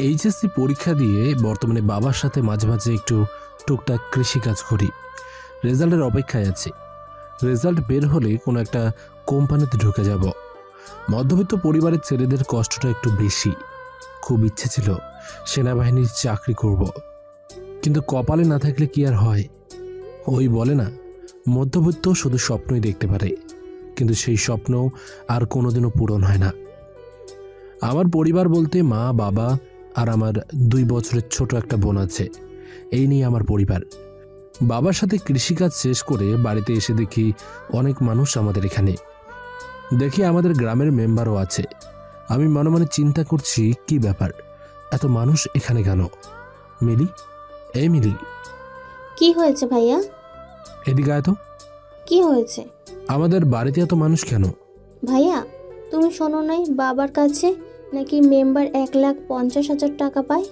HSC পরীক্ষা দিয়ে বর্তমানে বাবার সাথে মাঝে মাঝে একটু টুকটাক কৃষিকাজ করি। রেজাল্টের অপেক্ষায় আছি। রেজাল্ট বের হলে কোনো একটা কোম্পানিতে ঢুকে যাব। মধ্যবিত্ত পরিবারের ছেলেদের কষ্টটা একটু বেশি। খুব ইচ্ছে ছিল সেনাবাহিনীর চাকরি করব, কিন্তু কপালে না থাকলে কি আর হয়। ওই বলে না, মধ্যবিত্ত শুধু স্বপ্নই দেখতে পারে, কিন্তু সেই স্বপ্ন আর কোনোদিনও পূরণ হয় না। আমার পরিবার বলতে মা, বাবা আর আমার 2 বছরের ছোট একটা বোন আছে। এই নিয়ে আমার পরিবার। বাবার সাথে কৃষিকাজ শেষ করে বাড়িতে এসে দেখি অনেক মানুষ আমাদের এখানে। দেখি আমাদের গ্রামের মেম্বারও আছে। আমি মনে মনে চিন্তা করছি, কি ব্যাপার, এত মানুষ এখানে কেন? মিলি, এই মিলি, কি হয়েছে ভাইয়া? এদিকে আয় তো। কি হয়েছে আমাদের বাড়িতে এত মানুষ কেন? ভাইয়া? তুমি শোনো নাই বাবার কাছে নাকি মেম্বার 1,50,000 টাকা পায়?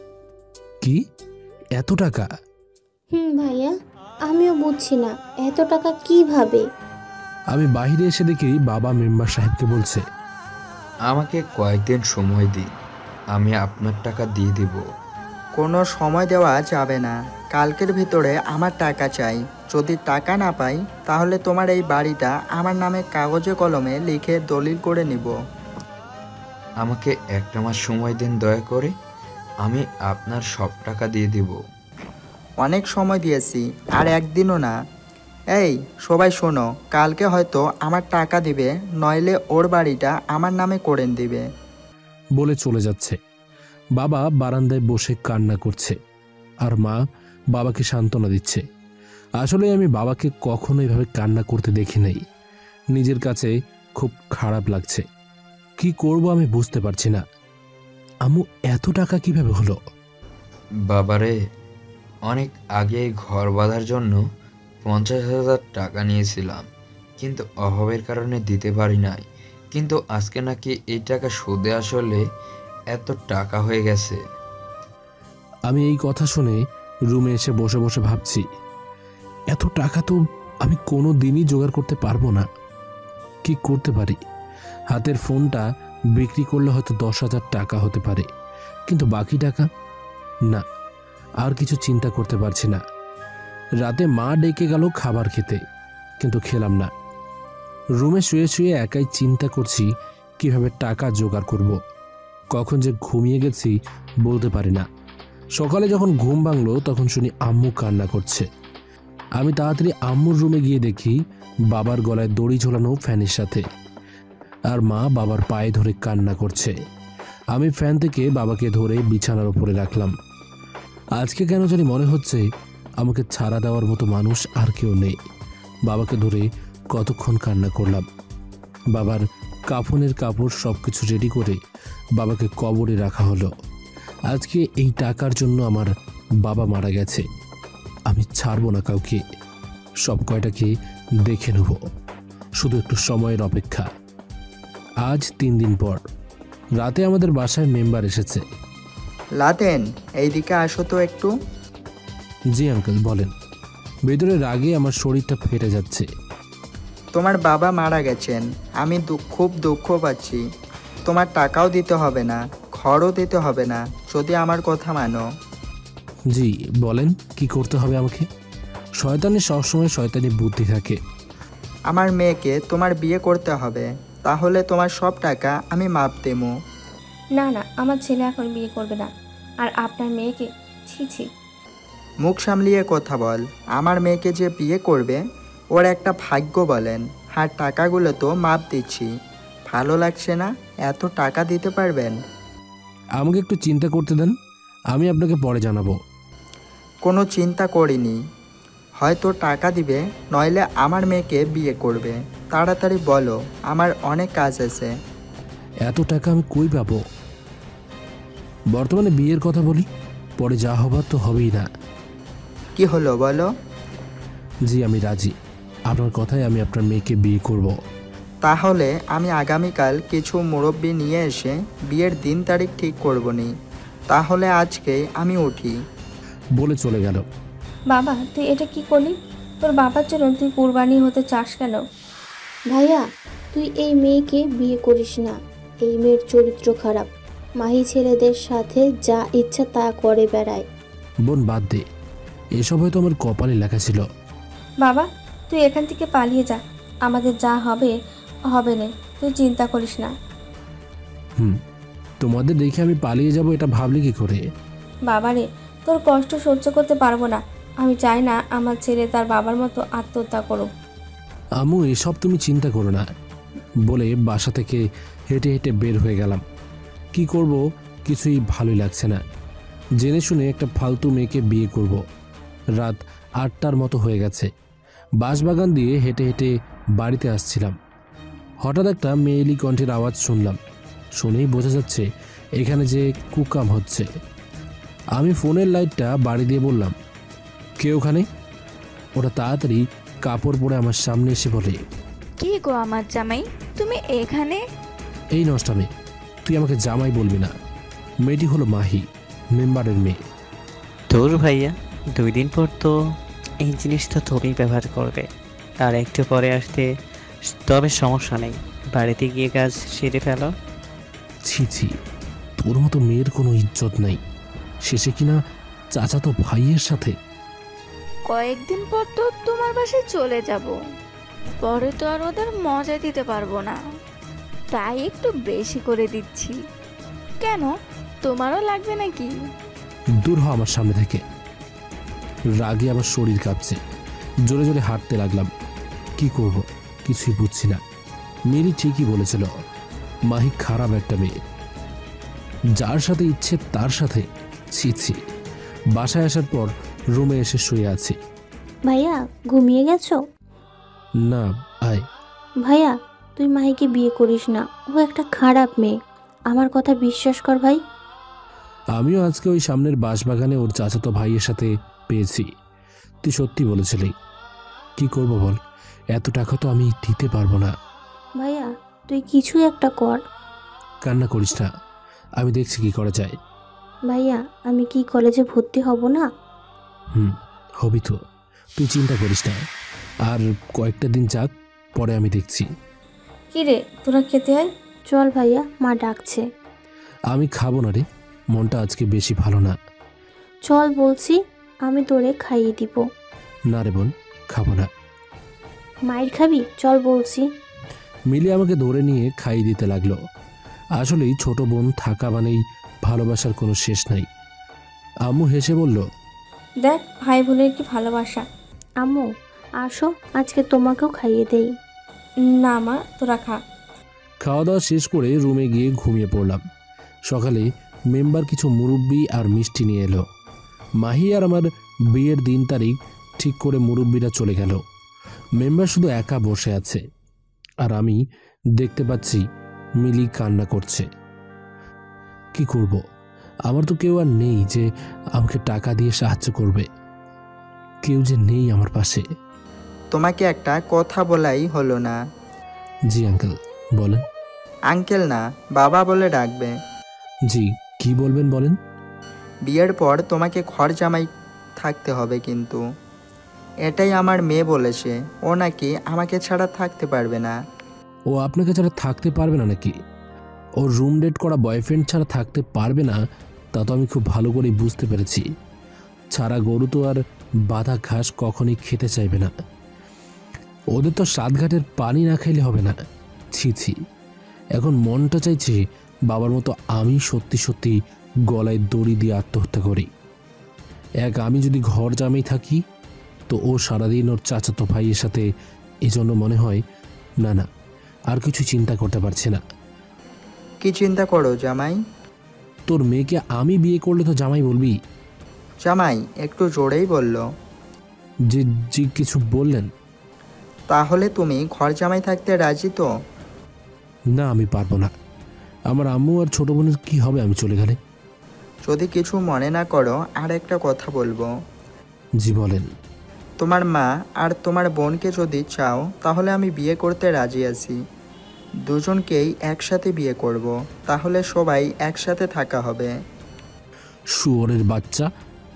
কি, এত টাকা? ভাইয়া, আমিও বুঝছি না এত টাকা কিভাবে। আমি বাইরে এসে দেখি বাবা মেম্বার সাহেবকে বলছে, আমাকে কয়েকদিন সময় দিন, আমি আপনার টাকা দিয়ে দেব। কোনো সময় দেওয়া যাবে না, কালকের ভিতরে আমার টাকা চাই। যদি টাকা না পাই তাহলে তোমার এই বাড়িটা আমার নামে কাগজে কলমে লিখে দলিল করে নিব। আমাকে 1 মাস সময় দিন দয়া করে, আমি আপনার সব টাকা দিয়ে দেব। অনেক সময় দিয়েছি, আর একদিনও না। এই সবাই শোনো, কালকে হয়তো আমার টাকা দিবে, নইলে ওর বাড়িটা আমার নামে করে দিবে। বলে চলে যাচ্ছে। বাবা বারান্দায় বসে কান্না করছে, আর মা বাবাকে সান্ত্বনা দিচ্ছে। আসলে আমি বাবাকে কখনো এভাবে কান্না করতে দেখি নাই। নিজের কাছে খুব খারাপ লাগছে। কি করব আমি বুঝতে পারছি না। আম্মু, এত টাকা কিভাবে হলো? বাবারে, অনেক আগে ঘর বাঁধার জন্য 50,000 টাকা নিয়েছিলাম, কিন্তু অভাবের কারণে দিতে পারি নাই। কিন্তু আজকে নাকি এই টাকা সুদে আসলে এত টাকা হয়ে গেছে। আমি এই কথা শুনে রুমে এসে বসে বসে ভাবছি, এত টাকা তো আমি কোনো দিনই জোগাড় করতে পারবো না। কি করতে পারি? হাতের ফোনটা বিক্রি করলে হয়তো 10,000 টাকা হতে পারে, কিন্তু বাকি টাকা না। আর কিছু চিন্তা করতে পারছি না। রাতে মা ডেকে গেল খাবার খেতে, কিন্তু খেলাম না। রুমে শুয়ে শুয়ে একাই চিন্তা করছি কিভাবে টাকা জোগাড় করব। কখন যে ঘুমিয়ে গেছি বলতে পারি না। সকালে যখন ঘুম ভাঙলো তখন শুনি আম্মু কান্না করছে। আমি তাড়াতাড়ি আম্মুর রুমে গিয়ে দেখি বাবার গলায় দড়ি ঝোলানো ফ্যানের সাথে, আর মা বাবার পায়ে ধরে কান্না করছে। আমি ফ্যান থেকে বাবাকে ধরে বিছানার উপরে রাখলাম। আজকে কেন জানি মনে হচ্ছে আমাকে ছাড়া দেওয়ার মতো মানুষ আর কেউ নেই। বাবাকে ধরে কতক্ষণ কান্না করলাম। বাবার কাফনের কাপড় সবকিছু রেডি করে বাবাকে কবরে রাখা হলো। আজকে এই টাকার জন্য আমার বাবা মারা গেছে। আমি ছাড়বো না কাউকে, সব কয়টাকে দেখে নেব। শুধু একটু সময়ের অপেক্ষা। আজ 3 দিন পর রাতে আমাদের বাসায় মেম্বার এসেছে। লাদেন, এইদিকে আসো তো একটু। জি আঙ্কেল, বলেন। ভেতরে রাগে আমার শরীরটা ফেটে যাচ্ছে। তোমার বাবা মারা গেছেন, আমি খুব দুঃখ পাচ্ছি। তোমার টাকাও দিতে হবে না, ঘরও দিতে হবে না, যদি আমার কথা মানো। জি বলেন, কি করতে হবে আমাকে? শয়তানের সবসময় শয়তানি বুদ্ধি থাকে। আমার মেয়েকে তোমার বিয়ে করতে হবে, তাহলে তোমার সব টাকা আমি মাপ দেবো। না না, আমার ছেলে এখন বিয়ে করবে না। আর আপনার মেয়েকে, ছি ছি। মুখ সামলিয়ে কথা বল। আমার মেয়েকে যে বিয়ে করবে ওর একটা ভাগ্য বলেন, আর টাকাগুলো তো মাপ দিচ্ছি। ভালো লাগছে না? এত টাকা দিতে পারবেন? আমাকে একটু চিন্তা করতে দেন, আমি আপনাকে পরে জানাবো। কোনো চিন্তা করিনি, হয়তো টাকা দিবে, নইলে আমার মেয়েকে বিয়ে করবে। তাড়াতাড়ি বলো, আমার অনেক কাজ আছে। এত টাকা আমি কই পাবো? বর্তমানে বিয়ের কথা বলি, পরে যা হবার তো হবেই না। কি হলো বলো? জি আমি রাজি। আপনার কথায় আমি আপনার মেয়েকে বিয়ে করব। তাহলে আমি আগামীকাল কিছু মুরব্বি নিয়ে এসে বিয়ের দিন তারিখ ঠিক করবনি। তাহলে আজকে আমি উঠি। বলে চলে গেল। বাবা, তুই এটা কি করলি? তোর বাবার জন্য তুই কুরবানি হতে চাস কেন? ভাইয়া, তুই এই মেয়েকে বিয়ে করিস না। এই মেয়ের চরিত্র খারাপ, মাহি ছেলেদের সাথে যা ইচ্ছা তা করে বেড়ায়। বোন বাদ দে, এসব হয়তো আমার কপালে লেখা ছিল। বাবা, তুই এখান থেকে পালিয়ে যা। আমাদের যা হবে হবে না, তুই চিন্তা করিস না। তোমাদের দেখে আমি পালিয়ে যাব এটা ভাবলে কি করে? বাবারে, তোর কষ্ট সহ্য করতে পারবো না। আমি চাই না আমার ছেলে তার বাবার মতো আত্মহত্যা করুক। আম্মু, এসব তুমি চিন্তা করো না বলে বাসা থেকে হেঁটে হেঁটে বের হয়ে গেলাম। কি করব কিছুই ভালোই লাগছে না। জেনে শুনে একটা ফালতু মেয়েকে বিয়ে করব। রাত 8টার মতো হয়ে গেছে। বাঁশবাগান দিয়ে হেঁটে হেঁটে বাড়িতে আসছিলাম। হঠাৎ একটা মেয়েলি কণ্ঠের আওয়াজ শুনলাম। শুনেই বোঝা যাচ্ছে এখানে যে কুকাম হচ্ছে। আমি ফোনের লাইটটা বাড়ি দিয়ে বললাম, কে ওখানে? ওরা তাড়াতাড়ি কাপড় পরে আমার সামনে এসে বলে, কি গো আমার জামাই, তুমি এখানে? এই নষ্টামে, তুই আমাকে জামাই বলবি না। মেয়েটি হলো মাহি, মেম্বারের মেয়ে। তোর ভাইয়া 2 দিন পর তো এই জিনিসটা তুমি ব্যবহার করবে, আর একটু পরে আসতে। তবে সমস্যা নেই, বাড়িতে গিয়ে কাজ সেরে ফেলো। ছি ছি, তোর মতো মেয়ের কোনো ইজ্জত নাই, শেষে কিনা চাচাতো ভাইয়ের সাথে। কয়েকদিন পর তো তোমার বাসায় চলে যাব, পরে তো আর ওদের মজা দিতে পারবো না, তাই একটু বেশি করে দিচ্ছি। কেন, তোমারও লাগবে নাকি? দূর হ আমার সামনে থেকে। রাগে আমার শরীর কাঁপছে। জোরে জোরে হাঁটতে লাগলাম। কি করব কিছুই বুঝছি না। মেরি ঠিকই বলেছিল, মাহি খারাপ একটা মেয়ে, যার সাথে ইচ্ছে তার সাথে। ছি ছি। বাসায় আসার পর রুমে এসে শুয়ে আছি। ভাইয়া, ঘুমিয়ে গেছো? না, আয়। ভাইয়া, তুই মাহিকে বিয়ে করিস না, ও একটা খারাপ মেয়ে। আমার কথা বিশ্বাস কর ভাই। আমিও আজকে ওই সামনের বাঁশবাগানে ওর চাচাতো ভাইয়ের সাথে পেয়েছি। তুই সত্যি বলেছিলি। কি করব বল, এত টাকা তো আমি দিতে পারবো না। ভাইয়া, তুই কিছু একটা কর। কান্না করিস না, আমি দেখছি কি করা যায়। ভাইয়া, আমি কি কলেজে ভর্তি হব না? হবি তো, তুই চিন্তা করিস না। আর কয়েকটা দিন যাক, পরে আমি দেখছি। কি রে, তোরা খেতে আয়। চল ভাইয়া, মা ডাকছে। আমি খাবো না রে, মনটা আজকে বেশি ভালো না। চল বলছি, আমি তোরে খাইয়ে দিব। না রে বোন, খাবো না। মায়ের খাবি? চল বলছি। মিলি আমাকে ধরে নিয়ে খাইয়ে দিতে লাগলো। আসলেই ছোট বোন থাকা মানেই ভালোবাসার কোনো শেষ নাই। আম্মু হেসে বলল, দেখ ভাই বোনের কি ভালোবাসা। আম্মু আসো, আজকে তোমাকেও খাইয়ে দেই। না মা, তোরা খা। খাওয়া দাওয়া শেষ করে রুমে গিয়ে ঘুমিয়ে পড়লাম। সকালে মেম্বার কিছু মুরব্বি আর মিষ্টি নিয়ে এলো। মাহি আর আমার বিয়ের দিন তারিখ ঠিক করে মুরব্বিরা চলে গেল। মেম্বার শুধু একা বসে আছে, আর আমি দেখতে পাচ্ছি মিলি কান্না করছে। কি করব, আমার তো কেউ আর নেই যে আমাকে টাকা দিয়ে সাহায্য করবে। কেউ যে নেই আমার পাশে। তোমাকে একটা কথা বলাই হলো না। জি আঙ্কেল, বলেন। আঙ্কেল না, বাবা বলে ডাকবে। জি, কি বলবেন বলেন। বিয়ের পর তোমাকে ঘর জামাই থাকতে হবে, কিন্তু এটাই আমার মেয়ে বলেছে। ও নাকি আমাকে ছাড়া থাকতে পারবে না। ও আপনাকে ছাড়া থাকতে পারবে না নাকি? ও রুম ডেট করা বয়ফ্রেন্ড ছাড়া থাকতে পারবে না, তা তো আমি খুব ভালো করেই বুঝতে পেরেছি। ছাড়া গরু তো আর বাঁধা ঘাস কখনই খেতে চাইবে না। ওদের তো সাতঘাটের পানি না খাইলে হবে না। ছি ছি, এখন মনটা চাইছে বাবার মতো আমি সত্যি সত্যি গলায় দড়ি দিয়ে আত্মহত্যা করি। আমি যদি ঘর জামাই থাকি, তো ও সারাদিন ওর চাচাতো ভাইয়ের সাথে। এজন্য মনে হয় না না, আর কিছু চিন্তা করতে পারছি না। কি চিন্তা করো জামাই? তোর মেয়েকে আমি বিয়ে করলে তো জামাই বলবি? জামাই একটু জোরেই বলল। যে জি কিছু বললেন? তাহলে তুমি ঘর জামাই থাকতে রাজি তো? না, আমি পারবো না। আমার আম্মু আর ছোট বোনের কি হবে আমি চলে গেলে? যদি কিছু মনে না করো, আর একটা কথা বলবো। জি বলেন। তোমার মা আর তোমার বোনকে যদি চাও, তাহলে আমি বিয়ে করতে রাজি আছি। দুজনকেই একসাথে বিয়ে করব, তাহলে সবাই একসাথে থাকা হবে। শুয়োরের বাচ্চা,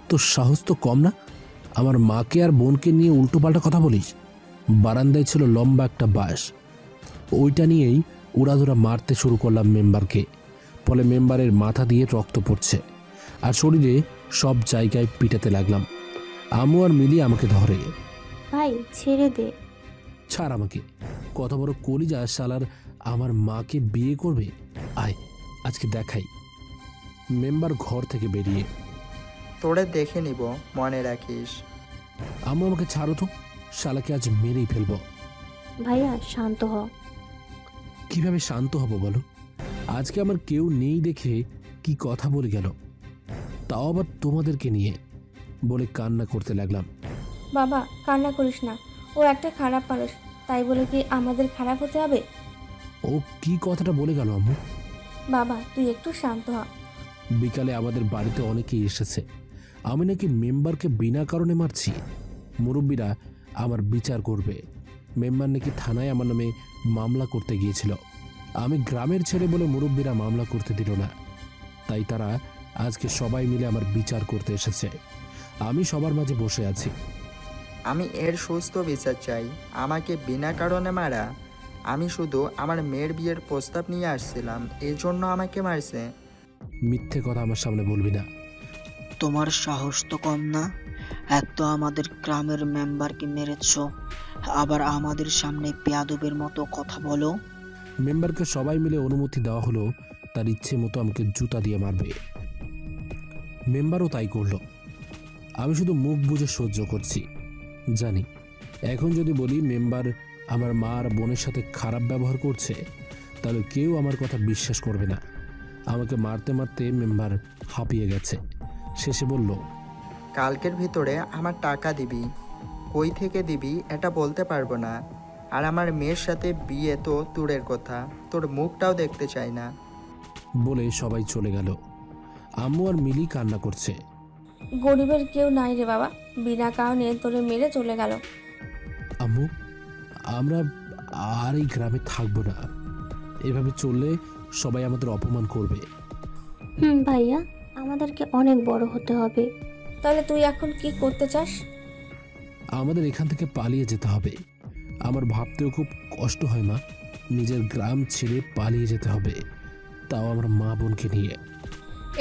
তোর সাহস তো কম না। আমার মাকে আর বোনকে নিয়ে উল্টোপাল্টা কথা বলিস। বারান্দায় ছিল লম্বা একটা বাঁশ, ওইটা নিয়েই উড়াধুরা মারতে শুরু করলাম মেম্বারকে। ফলে মেম্বারের মাথা দিয়ে রক্ত পড়ছে আর শরীরে সব জায়গায় পিটাতে লাগলাম। আম্মু আর মিলি আমাকে ধরে। ভাই ছেড়ে দে। ছাড় আমাকে, কত বড় কলিজা শালার আমার মাকে বিয়ে করবে। আয় আজকে দেখাই। মেম্বার ঘর থেকে বেরিয়ে, তোরে দেখে নিব, মনে রাখিস। আম্মু আমাকে ছাড়ো তো, শালাকে আজ মেরেই ফেলবো। ভাইয়া শান্ত হ। কিভাবে শান্ত হব বলো? আজকে আমার কেউ নেই দেখে কি কথা বলে গেল, তাও আবার তোমাদেরকে নিয়ে, বলে কান্না করতে লাগলাম। বাবা কান্না করিস না, ও একটা খারাপ মানুষ, তাই বলে কি আমাদের খারাপ হতে হবে? ও কি কথাটা বলে গেল আম্মু? বাবা তুই একটু শান্ত হ। বিকালে আমাদের বাড়িতে অনেকেই এসেছে। আমি নাকি মেম্বারকে বিনা কারণে মারছি। মুরব্বীরা আমার বিচার করবে। মেম্বার নাকি থানায় আমার নামে মামলা করতে গিয়েছিল। আমি গ্রামের ছেলে বলে মুরব্বীরা মামলা করতে দিল না, তাই তারা আজকে সবাই মিলে আমার বিচার করতে এসেছে। আমি সবার মাঝে বসে আছি। আমি এর সুস্থ বিচার চাই। আমাকে বিনা কারণে মারা? আমি শুধু আমার মেয়ের বিয়ের প্রস্তাব নিয়ে আসছিলাম, এই জন্য আমাকে মারছে? মিথ্যে কথা আমার সামনে বলবি না। তোমার সাহস তো কম না, এক তো আমাদের গ্রামের মেম্বারকে মেরেছ, আবার আমাদের সামনে বেয়াদবের মতো কথা বলো। মেম্বারকে সবাই মিলে অনুমতি দেওয়া হলো, তার ইচ্ছে মতো আমাকে জুতা দিয়ে মারবে। মেম্বারও তাই করলো। আমি শুধু মুখ বুজে সহ্য করছি। জানি এখন যদি বলি মেম্বার আমার মা আর বোনের সাথে খারাপ ব্যবহার করছে, তাহলে কেউ আমার কথা বিশ্বাস করবে না। আমাকে মারতে মারতে মেম্বার হাঁপিয়ে গেছে। শেষে বলল, কালকের ভিতরে আমার টাকা দিবি। কই থেকে দিবি এটা বলতে পারবো না। আর আমার মেয়ের সাথে বিয়ে তো দূরের কথা, তোর মুখটাও দেখতে চাই না। বলে সবাই চলে গেল। আম্মু আর মিলি কান্না করছে। গরিবের কেউ নাই রে বাবা, বিনা কারণে তোরে মেরে চলে গেল। আম্মু, আমরা আর এই গ্রামে থাকবো না। এভাবে চললে সবাই আমাদের অপমান করবে। ভাইয়া আমাদেরকে অনেক বড় হতে হবে। তাহলে তুই এখন কি করতে চাস? আমাদের এখান থেকে পালিয়ে যেতে হবে। আমার ভাবতেও খুব কষ্ট হয় মা, নিজের গ্রাম ছেড়ে পালিয়ে যেতে হবে, তাও আমার মা বোনকে নিয়ে।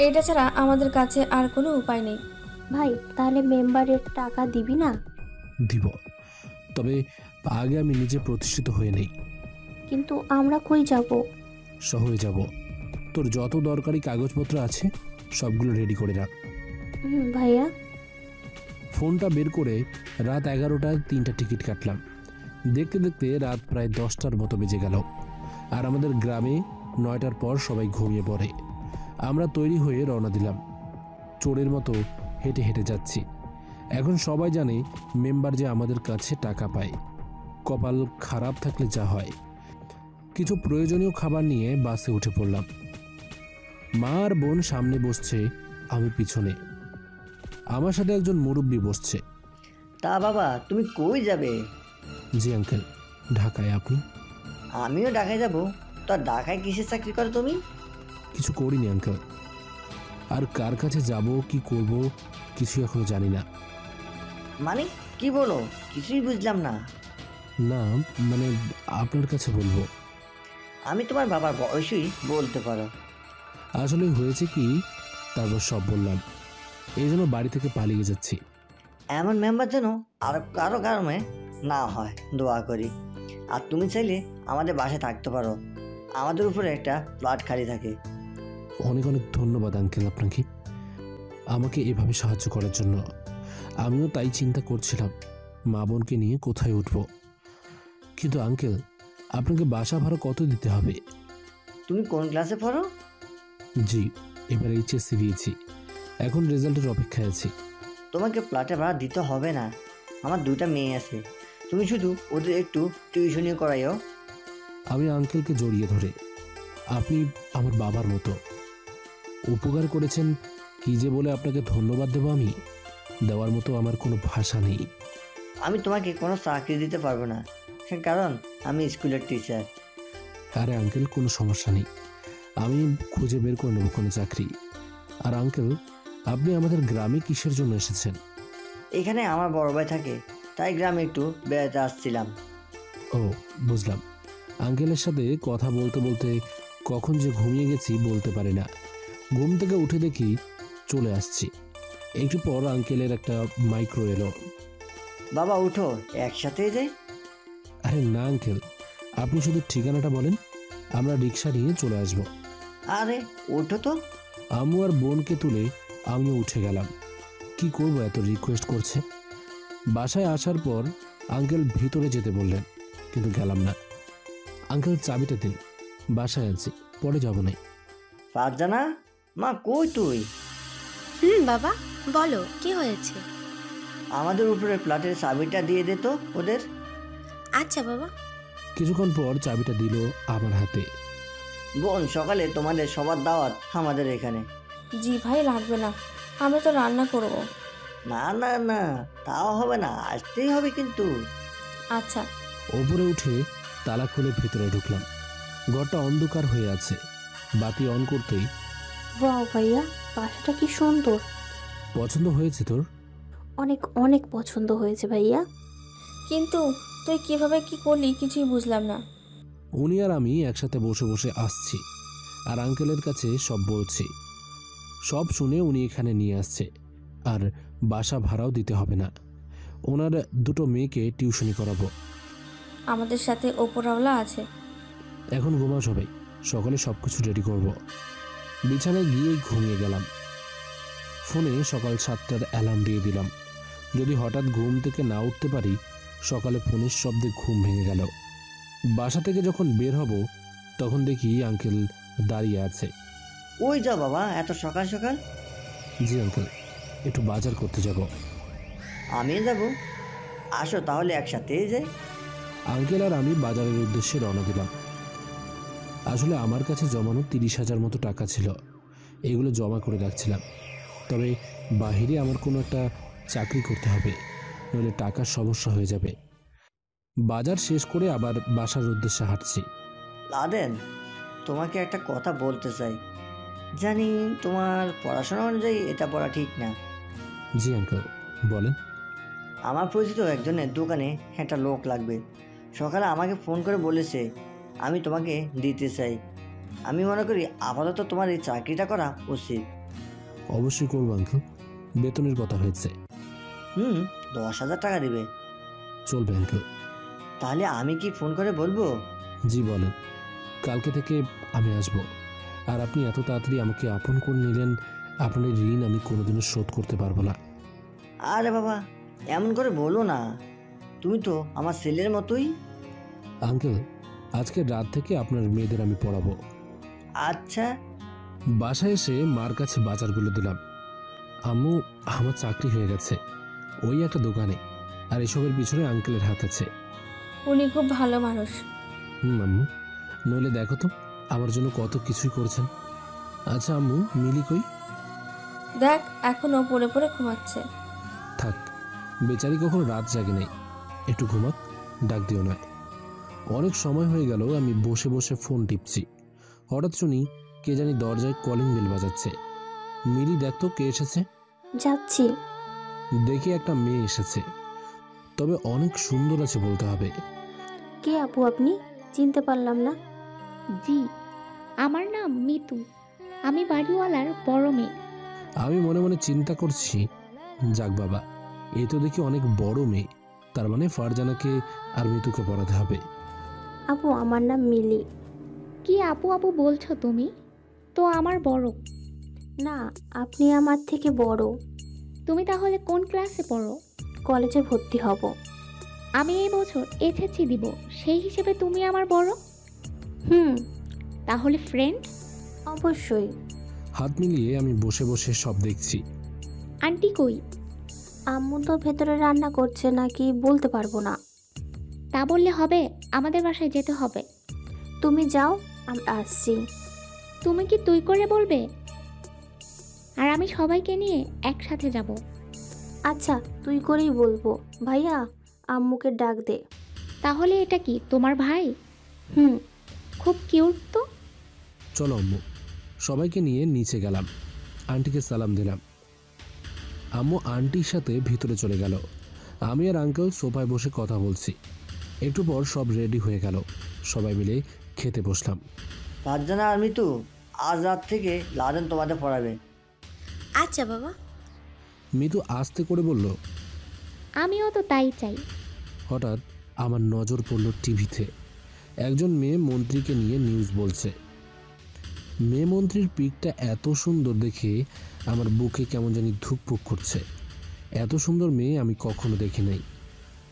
এইটা ছাড়া আমাদের কাছে আর কোনো উপায় নেই। ভাই তাহলে মেম্বারের টাকা দিবি না? দিব, তবে আগে আমি নিজে প্রতিষ্ঠিত হয়ে নেই। কিন্তু আমরা কই যাব? শহরে যাব। তোর যত দরকারি কাগজপত্র আছে সবগুলো রেডি করে রাখ। ভাইয়া। ফোনটা বের করে রাত 11টায় 3টা টিকিট কাটলাম। দেখতে দেখতে রাত প্রায় 10টার মতো বেজে গেল। আর আমাদের গ্রামে 9টার পর সবাই ঘুমিয়ে পড়ে। আমরা তৈরি হয়ে রওনা দিলাম। চোরের মতো হেঁটে হেঁটে যাচ্ছি। এখন সবাই জানে মেম্বার যে আমাদের কাছে টাকা পায়। কপাল খারাপ থাকলে যা হয়। কিছু প্রয়োজনীয় খাবার নিয়ে বাসে উঠে পড়লাম। মা আর বোন সামনে বসছে, আমি পিছনে। আমার সাথে একজন মুরব্বি বসছে। তা বাবা তুমি কই যাবে? জি আঙ্কেল, ঢাকায়। আপনি? আমিও ঢাকায় যাব। তা ঢাকায় কিসের চাকরি করো তুমি? কিছু করিনি আঙ্কেল। আর কার কাছে যাব কি করব কিছু এখনো জানি না। মানে কি বলো, কিছুই বুঝলাম না। না মানে আপনার কাছে বলবো। আমি তোমার বাবার বয়সই বলতে পারো। আসলে হয়েছে কি, তারপর সব বললাম। এই জন্য বাড়ি থেকে পালিয়ে যাচ্ছি। এমন মেম্বার যেন আর কারো কারণে না হয়, দোয়া করি। আর তুমি চাইলে আমাদের বাসায় থাকতে পারো, আমাদের উপরে একটা প্লট খালি থাকে। অনেক অনেক ধন্যবাদ আঙ্কেল আপনাকে, আমাকে এভাবে সাহায্য করার জন্য। আমিও তাই চিন্তা করছিলাম মা বোনকে নিয়ে কোথায় উঠব। কিন্তু আঙ্কেল, আপনাকে বাসা ভাড়া কত দিতে হবে? তুমি কোন ক্লাসে পড়ো? জি, এবার এইচএসসি দিয়েছি, এখন রেজাল্টের অপেক্ষায় আছি। তোমাকে প্লটে ভাড়া দিতে হবে না, আমার 2টা মেয়ে আছে, তুমি শুধু ওদের একটু টিউশনি করাইও। আমি আঙ্কেলকে জড়িয়ে ধরে, আপনি আমার বাবার মতো, উপকার করেছেন, কি যে বলে আপনাকে ধন্যবাদ দেবো। আমি দেওয়ার মতো আমার কোনো ভাষা নেই। আমি তোমাকে কোনো চাকরি দিতে পারবো না, কারণ আমি স্কুলের টিচার। আরে আঙ্কেল, কোনো সমস্যা নেই, আমি খুঁজে বের করে নেব কোনো চাকরি। আর আঙ্কেল, আপনি আমাদের গ্রামে কিসের জন্য এসেছেন? এখানে আমার বড় ভাই থাকে, তাই গ্রামে একটু বেড়াতে আসছিলাম। ও বুঝলাম। আঙ্কেলের সাথে কথা বলতে বলতে কখন যে ঘুমিয়ে গেছি বলতে পারি না। ঘুম থেকে উঠে দেখি চলে আসছি। একটু পর আঙ্কেলের একটা মাইক্রো এলো। বাবা উঠো, একসাথেই যাই। আরে না আঙ্কেল, আপনি শুধু ঠিকানাটা বলেন, আমরা রিক্সা নিয়ে চলে আসব। আরে উঠো তো। আম্মু আর বোনকে তুলে আমিও উঠে গেলাম। কি করব, এত রিকোয়েস্ট করছে। বাসায় আসার পর আঙ্কেল ভিতরে যেতে বললেন, কিন্তু গেলাম না। আঙ্কেল চাবিটা দিন, বাসায় আছি, পরে যাব না। ফারজানা, মা কই তুই? বাবা বলো কি হয়েছে? আমাদের উপরে ফ্ল্যাটের চাবিটা দিয়ে দে তো ওদের। আচ্ছা বাবা। কিছুক্ষণ পর চাবিটা দিল আমার হাতে। বোন, সকালে তোমাদের সবার দাওয়াত আমাদের এখানে। জি ভাই, লাগবে না, আমি তো রান্না করব। না না না, তাও হবে না, আসতেই হবে কিন্তু। আচ্ছা। ওপরে উঠে তালা খুলে ভিতরে ঢুকলাম। ঘরটা অন্ধকার হয়ে আছে। বাতি অন করতেই, ওয়াও ভাইয়া, বাসাটা কি সুন্দর। পছন্দ হয়েছে তোর? অনেক অনেক পছন্দ হয়েছে ভাইয়া। কিন্তু তুই কিভাবে কি করলি কিছুই বুঝলাম না। উনি আর আমি একসাথে বসে বসে আসছি আর আঙ্কেলের কাছে সব বলছি। সব শুনে উনি এখানে নিয়ে আসছে, আর বাসা ভাড়াও দিতে হবে না। ওনার দুটো মেয়েকে টিউশনি করাবো। আমাদের সাথে ওপরওয়ালা আছে। এখন ঘুমাও সবাই, সকালে সব কিছু রেডি করব। বিছানায় গিয়ে ঘুমিয়ে গেলাম। ফোনে সকাল 7টার অ্যালার্ম দিয়ে দিলাম। যদি হঠাৎ ঘুম থেকে না উঠতে পারি, সকালে ফোনের শব্দে ঘুম ভেঙে গেল। বাসা থেকে যখন বের হব তখন দেখি আঙ্কেল দাঁড়িয়ে আছে। ওই যা বাবা, এত সকাল সকাল? জি আঙ্কেল, একটু বাজার করতে যাব। আমি যাব, আসো তাহলে একসাথেই যাই। আঙ্কেল আর আমি বাজারের উদ্দেশ্যে রওনা দিলাম। আসলে আমার কাছে জমানো 30,000 মতো টাকা ছিল, এগুলো জমা করে রাখছিলাম। তবে বাহিরে আমার কোনো একটা চাকরি করতে হবে, নইলে টাকার সমস্যা হয়ে যাবে। বাজার শেষ করে আবার বাসার উদ্দেশ্যে হাঁটছি। লাদেন, তোমাকে একটা কথা বলতে চাই। জানি তোমার পড়াশোনা অনুযায়ী এটা পড়া ঠিক না। জি আঙ্কেল, বলেন। আমার পরিচিত একজনের দোকানে একটা লোক লাগবে। সকালে আমাকে ফোন করে বলেছে আমি তোমাকে দিতে চাই। আমি মনে করি আপাতত তোমার এই চাকরিটা করা উচিত। অবশ্যই করবো আঙ্কেল, বেতনের কথা হয়েছে। 10,000 টাকা দিবে। চলবে আঙ্কেল। তাহলে আমি কি ফোন করে বলবো? জি বলেন। কালকে থেকে আমি আসব। আর আপনি এত তাড়াতাড়ি আমাকে আপন করে নিলেন, আপনার ঋণ আমি কোনোদিনও শোধ করতে পারবো না। আরে বাবা, এমন করে বলো না, তুমি তো আমার ছেলের মতোই। আঙ্কেল, আজকে রাত থেকে আপনার মেয়েদের আমি পড়াবো। আচ্ছা। বাসায় এসে মার কাছে বাজারগুলো দিলাম। আম্মু, আমার চাকরি হয়ে গেছে ওই একটা দোকানে, আর এসবের পিছনে আঙ্কেলের হাত আছে। উনি খুব ভালো মানুষ। আম্মু, নইলে দেখো তো আমার জন্য কত কিছুই করছেন। আচ্ছা আম্মু, মিলি কই? দেখ, এখনো পড়ে পড়ে ঘুমাচ্ছে। থাক, বেচারি কখনো রাত জাগে নেই, একটু ঘুমাক, ডাক দিও না। অনেক সময় হয়ে গেল আমি বসে বসে ফোন টিপছি। হঠাৎ শুনি কে জানি দরজায় কলিং বেল বাজাচ্ছে। মিলি, দেখ তো কে এসেছে। যাচ্ছি। দেখি একটা মেয়ে এসেছে, তবে অনেক সুন্দর আছে বলতে হবে। কে আপু আপনি? চিনতে পারলাম না। জি, আমার নাম মিতু, আমি বাড়িওয়ালার বড় মেয়ে। আমি মনে মনে চিন্তা করছি, যাক বাবা, এ তো দেখি অনেক বড় মেয়ে, তার মানে ফারজানাকে আর মিতুকে পড়াতে হবে। আপু, আমার নাম মিলি। কি আপু আপু বলছো তুমি? তো আমার বড়। না, আপনি আমার থেকে বড়। তুমি তাহলে কোন ক্লাসে পড়ো? কলেজে ভর্তি হব। আমি এই বছর এসএসসি দিব, সেই হিসেবে তুমি আমার বড়। তাহলে ফ্রেন্ড? অবশ্যই। হাত মিলিয়ে আমি বসে বসে সব দেখছি। আন্টি কই? আম্মু তো ভেতরে রান্না করছে নাকি বলতে পারবো না। তা বললে হবে, আমাদের বাসায় যেতে হবে। তুমি যাও, আমরা আসছি। তুমি কি তুই করে বলবে? আর আমি সবাইকে নিয়ে একসাথে যাব। আচ্ছা, তুই করেই বলবো। ভাইয়া, আম্মুকে ডাক দে। তাহলে এটা কি তোমার ভাই? খুব কিউট তো। চলো আম্মু, সবাইকে নিয়ে নিচে গেলাম। আন্টিকে সালাম দিলাম। আম্মু আন্টির সাথে ভিতরে চলে গেল। আমি আর আঙ্কেল সোফায় বসে কথা বলছি। একটু পর সব রেডি হয়ে গেল, সবাই মিলে খেতে বসলাম। ফারজানা আর মিতু আজ রাত থেকে লাদেন তোমাদের পড়াবে। আচ্ছা বাবা। মিতু আস্তে করে বলল। আমিও তো তাই চাই। হঠাৎ আমার নজর পড়ল টিভিতে। একজন মেয়ে মন্ত্রীকে নিয়ে নিউজ বলছে। মেয়ে মন্ত্রীর পিকটা এত সুন্দর দেখে আমার বুকে কেমন জানি ধুকপুক করছে। এত সুন্দর মেয়ে আমি কখনো দেখি নাই।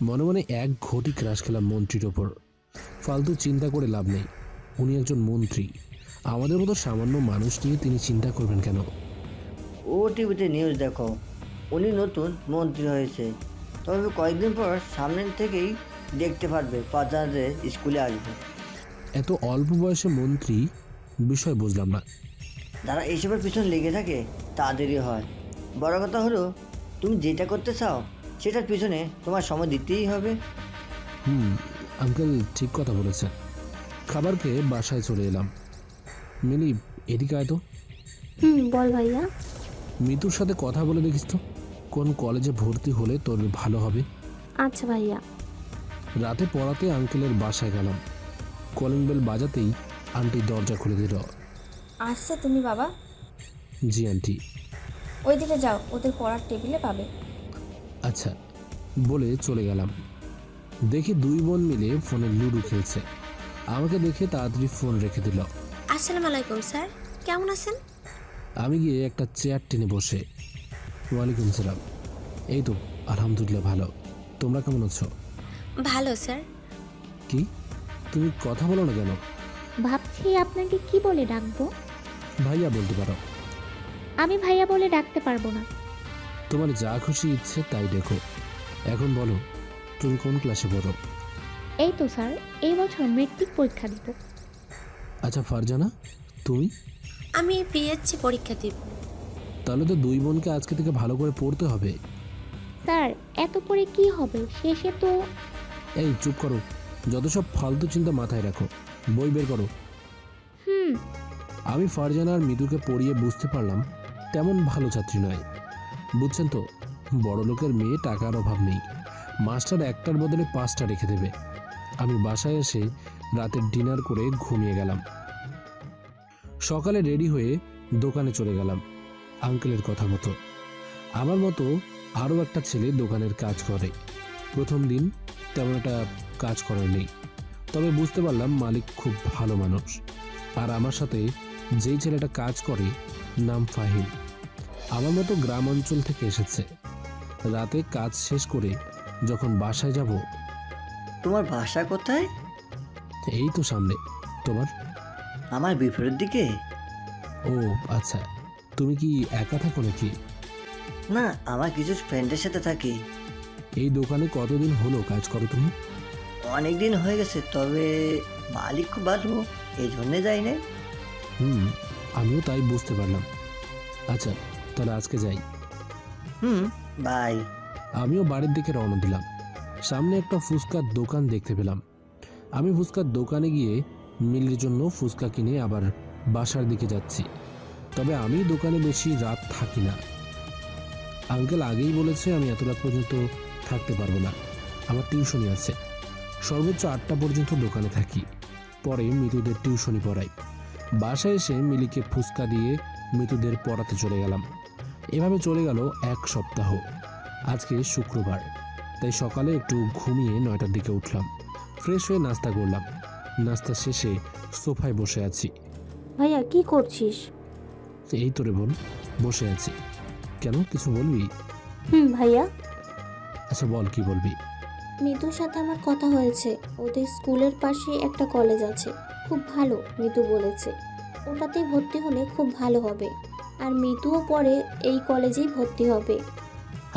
মনে মনে এক ঘটি ক্রাশ খেলাম মন্ত্রীর ওপর। ফালতু চিন্তা করে লাভ নেই, উনি একজন মন্ত্রী। আমাদের মতো সামান্য মানুষ নিয়ে তিনি চিন্তা করবেন কেন? ও টিভিতে নিউজ দেখো, উনি নতুন মন্ত্রী হয়েছে। তবে কয়েকদিন পর সামনে থেকেই দেখতে পারবে ফারজানাদের স্কুলে আসবে। এত অল্প বয়সে মন্ত্রী, বিষয় বুঝলাম না। যারা এইসবের পিছনে লেগে থাকে তাদেরই হয়। বড় কথা হলো তুমি যেটা করতে চাও সেটার পিছনে তোমার সময় দিতেই হবে। আঙ্কেল ঠিক কথা বলেছেন। খাবার খেয়ে বাসায় চলে এলাম। মিলি, এদিকে আয় তো। বল ভাইয়া। মিতুর সাথে কথা বলে দেখিস তো কোন কলেজে ভর্তি হলে তোর ভালো হবে। আচ্ছা ভাইয়া। রাতে পড়াতে আঙ্কেলের বাসায় গেলাম। কলিং বেল বাজাতেই আন্টি দরজা খুলে দিল। আসছে তুমি বাবা? জি আন্টি। ওইদিকে যাও, ওদের পড়ার টেবিলে পাবে। আচ্ছা বলে চলে গেলাম। দেখি দুই বোন মিলে ফোনে লুডো খেলছে। আমাকে দেখে তাড়াতাড়ি ফোন রেখে দিল। আসসালামু আলাইকুম স্যার, কেমন আছেন? আমি গিয়ে একটা চেয়ার টেনে বসে। ওয়ালাইকুম সালাম। এই তো আলহামদুলিল্লাহ ভালো। তোমরা কেমন আছো? ভালো স্যার। কি, তুমি কথা বলো না কেন? ভাবছি আপনাকে কি বলে ডাকবো। ভাইয়া বলতে পারো। আমি ভাইয়া বলে ডাকতে পারবো না। তোমার যা খুশি ইচ্ছে তাই দেখো। এখন বলো, তুমি কোন ক্লাসে পড়ো? এই তো স্যার, এই বছর মেট্রিক পরীক্ষা দিব। আচ্ছা ফারজানা, তুমি? আমি পিএইচডি পরীক্ষা দিব। তাহলে তো দুই বোনকে আজকে থেকে ভালো করে পড়তে হবে। স্যার এত পরে কি হবে, শেষে তো। এই চুপ করো, যত সব ফালতু চিন্তা মাথায় রাখো। বই বের করো। আমি ফারজানা আর মিতুকে পড়িয়ে বুঝতে পারলাম তেমন ভালো ছাত্রী নয়। বুঝছেন তো, বড় লোকের মেয়ে, টাকার অভাব নেই। মাস্টার একটার বদলে 5টা রেখে দেবে। আমি বাসায় এসে রাতের ডিনার করে ঘুমিয়ে গেলাম। সকালে রেডি হয়ে দোকানে চলে গেলাম আঙ্কেলের কথা মতো। আমার মতো আরও একটা ছেলে দোকানের কাজ করে। প্রথম দিন তেমন একটা কাজ করার নেই, তবে বুঝতে পারলাম মালিক খুব ভালো মানুষ। আর আমার সাথে যেই ছেলেটা কাজ করে নাম ফাহিম, আমার মতো গ্রাম অঞ্চল থেকে এসেছে। রাতে কাজ শেষ করে যখন বাসায় যাব। তোমার বাসা কোথায়? এই তো সামনে। তোমার? আমার বিপরীত দিকে। ও আচ্ছা, তুমি কি একা থাকো নাকি? না, আমার কিছু ফ্রেন্ডের সাথে থাকি। এই দোকানে কতদিন হলো কাজ করো তুমি? অনেক দিন হয়ে গেছে, তবে মালিক খুব ভালো, এই জন্যে যাই না। আমিও তাই বুঝতে পারলাম। আচ্ছা তাহলে আজকে যাই। বাই। আমিও বাড়ির দিকে রওনা দিলাম। সামনে একটা ফুচকার দোকান দেখতে পেলাম। আমি ফুচকার দোকানে গিয়ে মিলির জন্য ফুচকা কিনে আবার বাসার দিকে যাচ্ছি। তবে আমি দোকানে বেশি রাত থাকি না। আঙ্কেল আগেই বলেছে আমি এত রাত পর্যন্ত থাকতে পারবো না, আমার টিউশনি আছে। সর্বোচ্চ 8টা পর্যন্ত দোকানে থাকি, পরে মিতুদের টিউশনি পড়াই। বাসায় এসে মিলিকে ফুচকা দিয়ে মিতুদের পড়াতে চলে গেলাম। এভাবে চলে গেল 1 সপ্তাহ। আজকে শুক্রবার, তাই সকালে একটু ঘুমিয়ে 9টার দিকে উঠলাম। ফ্রেশ হয়ে নাস্তা করলাম। নাস্তা শেষে সোফায় বসে আছি। ভাইয়া কি করছিস? এই তো রে বোন, বসে আছি। কেন, কিছু বলবি? ভাইয়া। আচ্ছা বল, কি বলবি? মিতুর সাথে আমার কথা হয়েছে। ওদের স্কুলের পাশে একটা কলেজ আছে, খুব ভালো মিতু বলেছে। ওটাতেই ভর্তি হলে খুব ভালো হবে। আর মিতুও পরে এই কলেজেই ভর্তি হবে।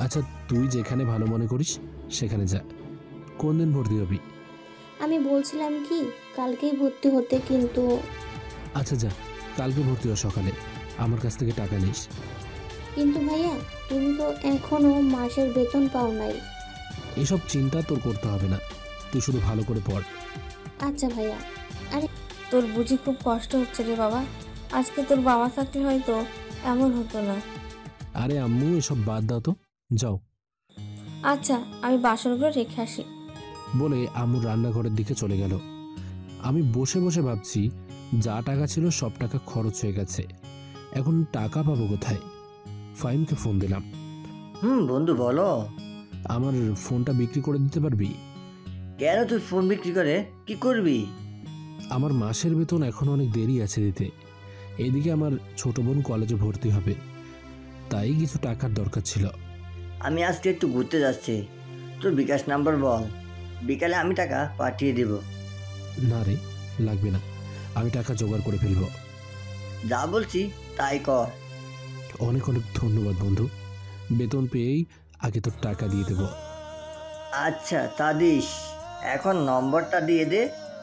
আচ্ছা তুই যেখানে ভালো মনে করিস সেখানে যা। কোন দিন ভর্তি হবি? আমি বলছিলাম কি কালকেই ভর্তি হতে, কিন্তু। আচ্ছা যা, কালকে ভর্তি হ সকালে। আমার কাছ থেকে টাকা নিস। কিন্তু ভাইয়া তুমি তো এখনো মাসের বেতন পাও নাই। এসব চিন্তা তোর করতে হবে না, তুই শুধু ভালো করে পড়। আচ্ছা ভাইয়া। আরে তোর বুঝি খুব কষ্ট হচ্ছে রে বাবা? আজকে তোর বাবা থাকলে হয়তো এমন হতো না। আরে আম্মু, এসব বাদ দাও তো, যাও। আচ্ছা আমি বাসনগুলো রেখে আসি। বলে আম্মু রান্নাঘরের দিকে চলে গেল। আমি বসে বসে ভাবছি যা টাকা ছিল সব টাকা খরচ হয়ে গেছে। এখন টাকা পাবো কোথায়? ফাহিমকে ফোন দিলাম। বন্ধু বলো। আমার ফোনটা বিক্রি করে দিতে পারবি? কেন তুই ফোন বিক্রি করে কি করবি? আমার মাসের বেতন এখন অনেক দেরি আছে দিতে। এইদিকে আমার ছোট বোন কলেজে ভর্তি হবে, তাই কিছু টাকার দরকার ছিল। আমি আজকে একটু ঘুরতে যাচ্ছি, তোর বিকাশ নাম্বার বল, বিকালে আমি টাকা পাঠিয়ে দেব। না রে, লাগবে না, আমি টাকা জোগাড় করে ফেলবো। যা বলছি তাই কর। অনেক অনেক ধন্যবাদ বন্ধু, বেতন পেয়েই আগে তোর টাকা দিয়ে দেব। আচ্ছা তা দিস, এখন নম্বরটা দিয়ে দে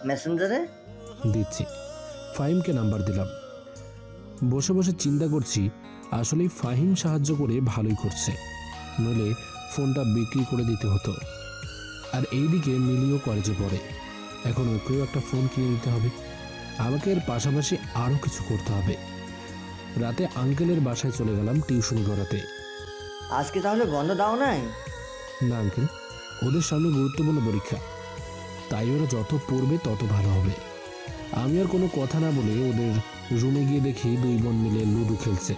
মেসেঞ্জারে। দিচ্ছি। ফাহিমকে নাম্বার দিলাম। বসে বসে চিন্তা করছি, আসলেই ফাহিম সাহায্য করে ভালোই করছে, নইলে ফোনটা বিক্রি করে দিতে হতো। আর এইদিকে মিলিও কলেজে পড়ে, এখন ওকেও একটা ফোন কিনে দিতে হবে। আমাকে এর পাশাপাশি আরও কিছু করতে হবে। রাতে আঙ্কেলের বাসায় চলে গেলাম টিউশনি করাতে। আজকে তাহলে বন্ধ দাও নাই? না আঙ্কেল, ওদের সামনে গুরুত্বপূর্ণ পরীক্ষা, তাই ওরা যত পড়বে তত ভালো হবে। আমি আর কোনো কথা না বলে ওদের রুমে গিয়ে দেখি দুই বোন মিলে লুডো খেলছে।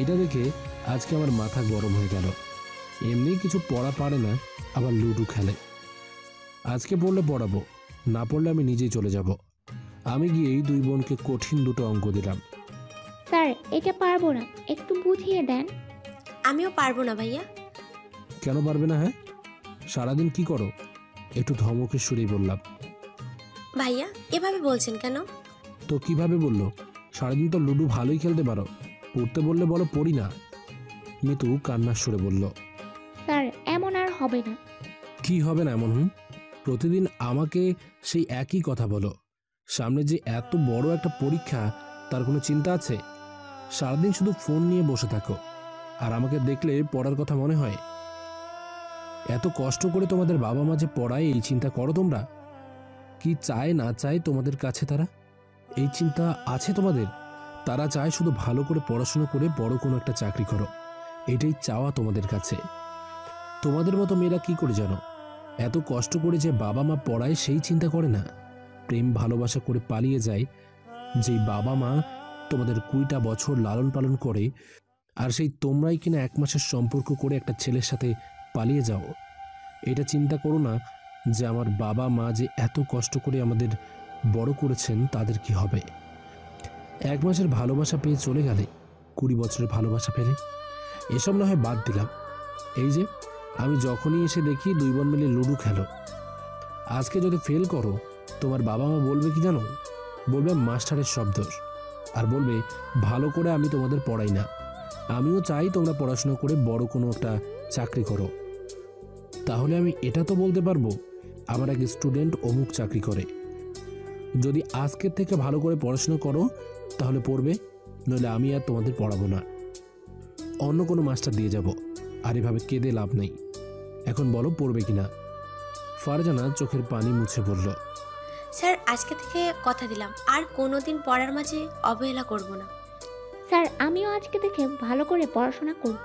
এটা দেখে আজকে আমার মাথা গরম হয়ে গেল। এমনি কিছু পড়া পারে না, আবার লুডো খেলে। আজকে পড়লে পড়াবো, না পড়লে আমি নিজেই চলে যাব। আমি গিয়েই দুই বোনকে কঠিন দুটো অঙ্ক দিলাম। স্যার এটা পারবো না, একটু বুঝিয়ে দেন। আমিও পারবো না ভাইয়া। কেন পারবে না? হ্যাঁ, সারাদিন কি করো? একটু ধমকের সুরেই বললাম। ভাইয়া এভাবে বলছেন কেন? তো কিভাবে বললো? সারাদিন তো লুডো ভালোই খেলতে পারো, পড়তে বললে বলো পড়ি না। মিতু কান্নার সুরে বলল। স্যার এমন আর হবে না। কি হবে না এমন? প্রতিদিন আমাকে সেই একই কথা বলো। সামনে যে এত বড় একটা পরীক্ষা, তার কোনো চিন্তা আছে? সারাদিন শুধু ফোন নিয়ে বসে থাকো, আর আমাকে দেখলে পড়ার কথা মনে হয়? এত কষ্ট করে তোমাদের বাবা মা যে পড়ায়, এই চিন্তা করো তোমরা? কি চায় না চায় তোমাদের কাছে তারা, এই চিন্তা আছে তোমাদের? তারা চায় শুধু ভালো করে পড়াশোনা করে বড় কোনো একটা চাকরি করো, এটাই চাওয়া তোমাদের কাছে। তোমাদের মতো মেয়েরা কি করে জানো, এত কষ্ট করে যে বাবা মা পড়ায় সেই চিন্তা করে না। প্রেম ভালোবাসা করে পালিয়ে যায় যেই বাবা মা তোমাদের 20টা বছর লালন পালন করে, আর সেই তোমরাই কিনা 1 মাসের সম্পর্ক করে একটা ছেলের সাথে পালিয়ে যাও। এটা চিন্তা করো না যে আমার বাবা মা যে এত কষ্ট করে আমাদের বড় করেছেন, তাদের কি হবে? 1 মাসের ভালোবাসা পেয়ে চলে গেলে 20 বছরের ভালোবাসা পেলে। এসব না হয় বাদ দিলাম, এই যে আমি যখনই এসে দেখি দুই বোন মিলে লুডো খেলো। আজকে যদি ফেল করো, তোমার বাবা মা বলবে কি জানো? বলবে মাস্টারের সব দোষ, আর বলবে ভালো করে আমি তোমাদের পড়াই না। আমিও চাই তোমরা পড়াশোনা করে বড় কোনো একটা চাকরি করো। তাহলে আমি এটা তো বলতে পারবো আমার এক স্টুডেন্ট অমুক চাকরি করে। যদি আজকের থেকে ভালো করে পড়াশোনা করো তাহলে পড়বে, নইলে আমি আর তোমাদের পড়াবো না, অন্য কোনো মাস্টার দিয়ে যাব। আর এভাবে কেঁদে লাভ নেই। এখন বলো পড়বে কিনা? ফারজানা চোখের পানি মুছে বলল। স্যার আজকে থেকে কথা দিলাম, আর কোনোদিন পড়ার মাঝে অবহেলা করব না। স্যার আমিও আজকে থেকে ভালো করে পড়াশোনা করব।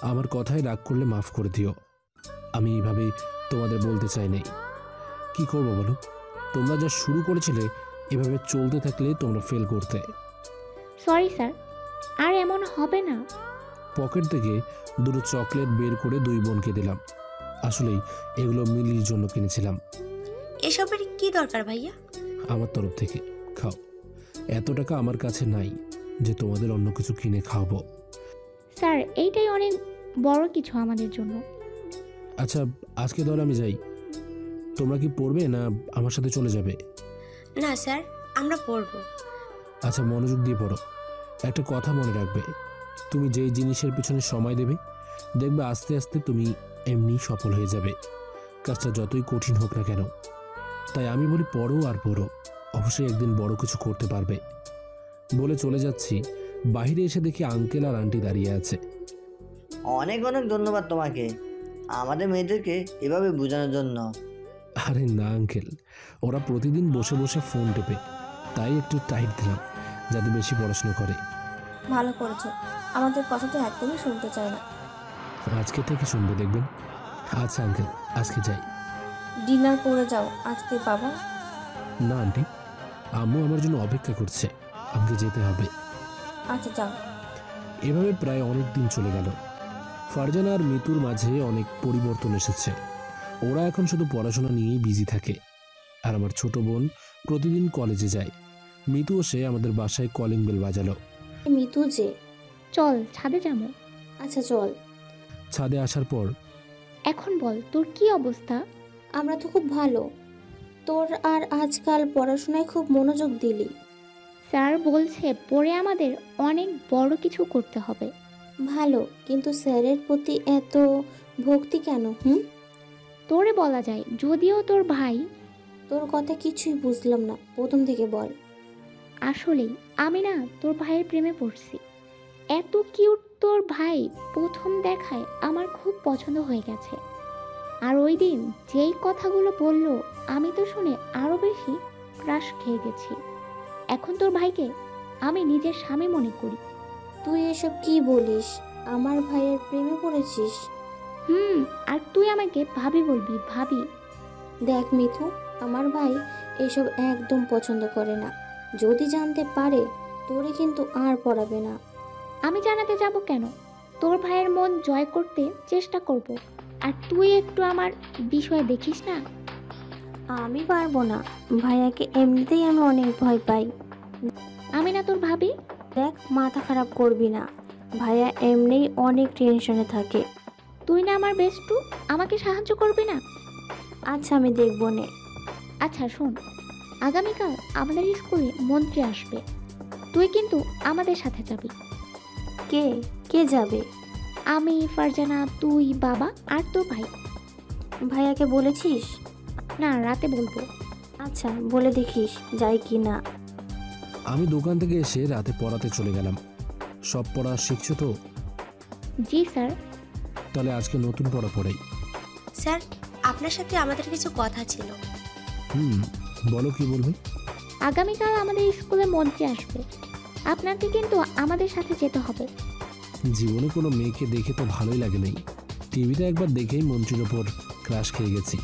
আমার কথায় রাগ করলে মাফ করে দিও, আমি এইভাবে তোমাদের বলতে চাই নাই। কি করবো বলো, তোমরা যা শুরু করেছিলে এভাবে চলতে থাকলে তোমরা ফেল করতে। সরি স্যার, আর এমন হবে না। পকেট থেকে দুটো চকলেট বের করে দুই বোনকে দিলাম। আসলেই এগুলো মিলির জন্য কিনেছিলাম। এসবের কি দরকার ভাইয়া? আমার তরফ থেকে খাও। এত টাকা আমার কাছে নাই যে তোমাদের অন্য কিছু কিনে খাওয়াবো। স্যার এইটাই অনেক বড় কিছু আমাদের জন্য। আচ্ছা আজকে ধর আমি যাই, তোমরা কি পড়বে না আমার সাথে চলে যাবে? না স্যার, আমরা পড়বো। আচ্ছা মনোযোগ দিয়ে পড়ো। একটা কথা মনে রাখবে, তুমি যেই জিনিসের পিছনে সময় দেবে, দেখবে আস্তে আস্তে তুমি এমনি সফল হয়ে যাবে, কাজটা যতই কঠিন হোক না কেন। তাই আমি বলি পড়ো আর পড়ো, অবশ্যই একদিন বড় কিছু করতে পারবে। বলে চলে যাচ্ছি, বাইরে এসে দেখি আঙ্কেল আর আন্টি দাঁড়িয়ে আছে। অনেক অনেক ধন্যবাদ তোমাকে আমাদের মেয়েদেরকে এভাবে বোঝানোর জন্য। আরে না আঙ্কেল, ওরা প্রতিদিন বসে বসে ফোন টেপে, তাই একটু টাইট দিলাম যাতে বেশি পড়াশোনা করে। ভালো করেছো, আমাদের কথা তো একদমই শুনতে চায় না। আজকে থেকে শুনবে দেখবেন। আচ্ছা আঙ্কেল আজকে যাই। ডিনার করে যাও আজকে বাবা। না আন্টি, আম্মু আমার জন্য অপেক্ষা করছে, আমাকে যেতে হবে। আচ্ছা যাও। এভাবে প্রায় অনেক দিন চলে গেল। ফারজানা আর মিতুর মাঝে অনেক পরিবর্তন এসেছে। ওরা এখন শুধু পড়াশোনা নিয়েই বিজি থাকে। আর আমার ছোট বোন প্রতিদিন কলেজে যায়। মিতু এসে আমাদের বাসায় কলিং বেল বাজালো। মিতু যে, চল ছাদে যাবো। আচ্ছা চল। ছাদে আসার পর এখন বল তোর কি অবস্থা? আমরা তো খুব ভালো। তোর আর আজকাল পড়াশোনায় খুব মনোযোগ দিলি। স্যার বলছে পরে আমাদের অনেক বড় কিছু করতে হবে। ভালো, কিন্তু স্যারের প্রতি এত ভক্তি কেন? তোরে বলা যায়, যদিও তোর ভাই। তোর কথা কিছুই বুঝলাম না, প্রথম থেকে বল। আসলেই আমি না তোর ভাইয়ের প্রেমে পড়ছি। এত কিউট তোর ভাই, প্রথম দেখায় আমার খুব পছন্দ হয়ে গেছে। আর ওই দিন যেই কথাগুলো বললো আমি তো শুনে আরো বেশি ক্রাশ খেয়ে গেছি। এখন তোর ভাইকে আমি নিজের স্বামী মনে করি। তুই এসব কি বলিস? আমার ভাইয়ের প্রেমে পড়েছিস? আর তুই আমাকে ভাবি বলবি, ভাবি। দেখ মিথু, আমার ভাই এসব একদম পছন্দ করে না। যদি জানতে পারে তোরে কিন্তু আর পড়াবে না। আমি জানাতে যাব কেন? তোর ভাইয়ের মন জয় করতে চেষ্টা করব। আর তুই একটু আমার বিষয় দেখিস না। আমি পারবো না, ভাইয়াকে এমনিতেই আমি অনেক ভয় পাই। আমি না তোর ভাবি। দেখ, মাথা খারাপ করবি না, ভাইয়া এমনিই অনেক টেনশনে থাকে। তুই না আমার বেস্টু, আমাকে সাহায্য করবি না? আচ্ছা আমি দেখবো নে। আচ্ছা শোন, আগামীকাল আমাদের স্কুলে মন্ত্রী আসবে, তুই কিন্তু আমাদের সাথে যাবি। কে কে যাবে? আমি, ফারজানা, তুই, বাবা আর তোর ভাই। ভাইয়াকে বলেছিস? না, রাতে বলবো। আচ্ছা বলে দেখিস যাই কি না। আমি দোকান থেকে এসে রাতে পড়াতে চলে গেলাম। সব পড়া শিখছো তো? জি স্যার। তাহলে আজকে নতুন পড়া পড়াই। স্যার, আপনার সাথে আমাদের কিছু কথা ছিল। বলো, কি বলবে? আগামীকাল আমাদের স্কুলে মন্ত্রী আসবে, আপনাকে কিন্তু আমাদের সাথে যেতে হবে। জীবনে কোনো মেয়েকে দেখে তো ভালোই লাগে নাই। টিভিতে একবার দেখেই মন্ত্রীর ওপর ক্রাশ খেয়ে গেছি।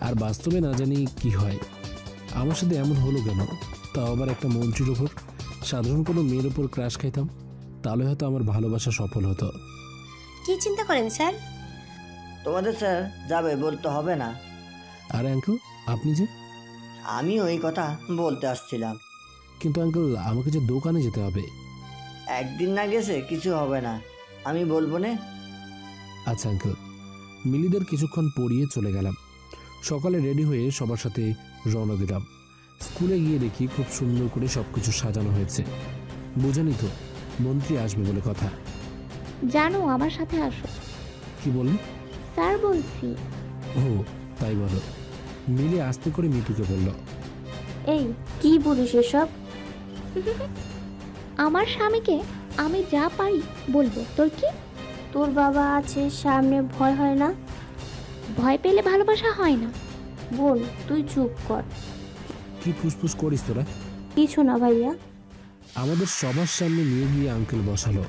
আর বাস্তবে না জানি কি হয়। আমার সাথে এমন হলো কেন? তাও আবার একটা মন্ত্রীর ওপর। সাধারণ কোনো মেয়ের ওপর ক্রাশ খাইতাম, তাহলে হয়তো আমার ভালোবাসা সফল হতো। কি চিন্তা করেন স্যার? তোমাদের স্যার যাবে বলতে হবে না। আর আঙ্কেল, আপনি যে? আমি ওই কথা বলতে আসছিলাম। কিন্তু আঙ্কেল, আমাকে যে দোকানে যেতে হবে। একদিন না গেছে কিছু হবে না, আমি বলবো না। আচ্ছা আঙ্কেল। মিলিদের কিছুক্ষণ পড়িয়ে চলে গেলাম। সকালে রেডি হয়ে সবার সাথে রওনা দিলাম। স্কুলে গিয়ে দেখি খুব সুন্দর করে সবকিছু সাজানো হয়েছে। বুঝেনি তো, মন্ত্রী আসবে বলে কথা। জানো, আমার সাথে আসো। কি বললি? স্যার বলছি। ও তাই বলো। মিলি আস্তে করে মিতুকে বলল। এই কি বলিস এসব? আমার স্বামীকে আমি যা পারি বলবো, তোর কি? তোর বাবা আছে সামনে, ভয় হয় না? ভয় পেলে ভালোবাসা হয় না। বোন তুই চুপ কর। কি ফুসফুস করিস তোরা? কিছু না ভাইয়া। আমাদের সবার সামনে নিয়ে গিয়ে আঙ্কেল বসালো।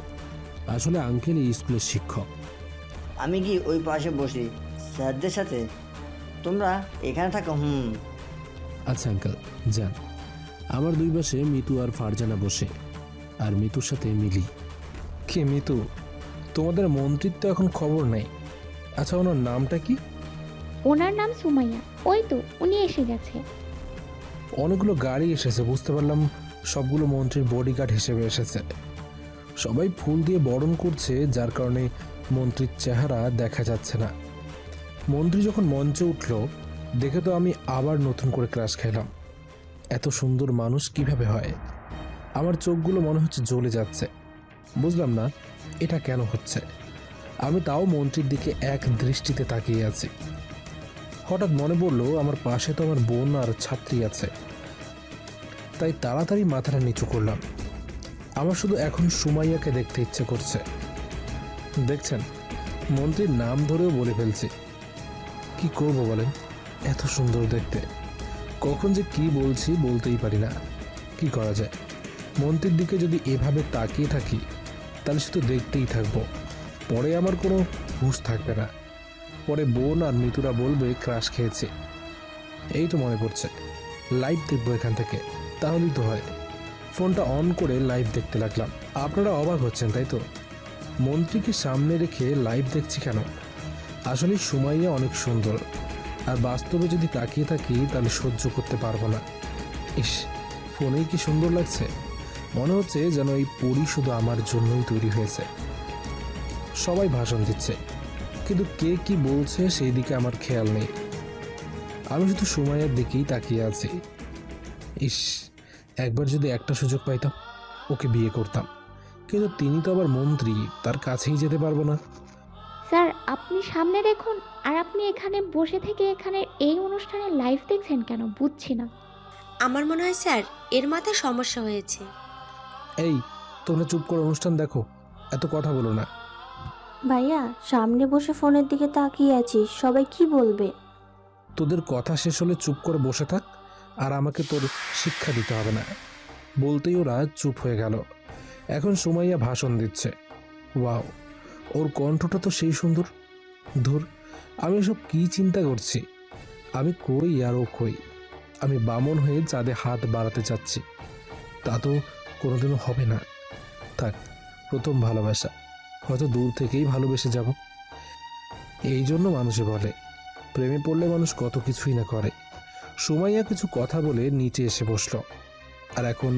আসলে আঙ্কেল এই স্কুলের শিক্ষক। আমি কি ওই পাশে বসি স্যারদের সাথে? তোমরা এখানে থাকো। আচ্ছা আঙ্কেল, যান। আমার দুই পাশে মিতু আর ফারজানা বসে, আর মিতুর সাথে মিলি। কে মিতু? তোমাদের মন্ত্রীর তো এখন খবর নেই। আচ্ছা, ওনার নামটা কি? ওনার নাম সুমাইয়া। ওই তো উনি এসে গেছে। অনেকগুলো গাড়ি এসেছে, বুঝতে পারলাম সবগুলো মন্ত্রীর বডিগার্ড হিসেবে এসেছে। সবাই ফুল দিয়ে বরণ করছে, যার কারণে মন্ত্রীর চেহারা দেখা যাচ্ছে না। মন্ত্রী যখন মঞ্চে উঠল দেখে তো আমি আবার নতুন করে ক্রাশ খেলাম। এত সুন্দর মানুষ কিভাবে হয়? আমার চোখগুলো মনে হচ্ছে জ্বলে যাচ্ছে। বুঝলাম না এটা কেন হচ্ছে। আমি তাও মন্ত্রীর দিকে এক দৃষ্টিতে তাকিয়ে আছি। হঠাৎ মনে পড়লো আমার পাশে তো আমার বোন আর ছাত্রী আছে। তাই তাড়াতাড়ি মাথাটা নিচু করলাম। আমার শুধু এখন সুমাইয়াকে দেখতে ইচ্ছে করছে। দেখছেন, মন্ত্রীর নাম ধরেও বলে ফেলছি। কি করব বলেন? এত সুন্দর দেখতে। কখন যে কি বলছি বলতেই পারি না। কি করা যায়? মন্ত্রীর দিকে যদি এভাবে তাকিয়ে থাকি তাহলে শুধু দেখতেই থাকবো। পরে আমার কোনো হুঁশ থাকবে না। পরে বোন আর মিতুরা বলবে ক্রাশ খেয়েছে। এই তো মনে পড়ছে, লাইভ দেখবো এখান থেকে। তাহলেই তো হয়। ফোনটা অন করে লাইভ দেখতে লাগলাম। আপনারা অবাক হচ্ছেন তাই তো? মন্ত্রীকে সামনে রেখে লাইভ দেখছি কেন? আসলে সুমাইয়া অনেক সুন্দর, আর বাস্তবে যদি তাকিয়ে থাকি তাহলে সহ্য করতে পারবো না। ইস, ফোনেই কি সুন্দর লাগছে! মনে হচ্ছে যেন এই পরী শুধু আমার জন্যই তৈরি হয়েছে। সবাই ভাষণ দিচ্ছে, কিন্তু কে কি বলছে সেই দিকে আমার খেয়াল নেই। আমি শুধু সুমাইয়ার দিকেই তাকিয়ে আছি। ইস, একবার যদি একটা সুযোগ পাইতাম, ওকে বিয়ে করতাম। কিন্তু তিনি তো আবার মন্ত্রী, তার কাছেই যেতে পারবো না। স্যার, আপনি সামনে দেখুন, আর আপনি এখানে বসে থেকে এখানে এই অনুষ্ঠানে লাইভ দেখছেন কেন বুঝছি না। আমার মনে হয় স্যার এর মাথায় সমস্যা হয়েছে। এই, তোমরা চুপ করে অনুষ্ঠান দেখো, এত কথা বলো না। ভাইয়া, সামনে বসে ফোনের দিকে তাকিয়ে আছিস, সবাই কি বলবে? তোদের কথা শেষ হলে চুপ করে বসে থাক, আর আমাকে তোর শিক্ষা দিতে হবে না। বলতেই ওরা চুপ হয়ে গেল। এখন সুমাইয়া ভাষণ দিচ্ছে। ওয়াও, ওর কণ্ঠটা তো সেই সুন্দর। ধুর, আমি এসব কি চিন্তা করছি? আমি কই আর ও কই। আমি বামন হয়ে চাঁদে হাত বাড়াতে চাচ্ছি, তা তো কোনোদিনও হবে না। থাক, প্রথম ভালোবাসা, হয়তো দূর থেকেই ভালোবেসে যাব। এই জন্য মানুষে বলে প্রেমে পড়লে মানুষ কত কিছুই না করে। সুমাইয়া কিছু কথা বলে নিচে এসে বসলো। আর এখন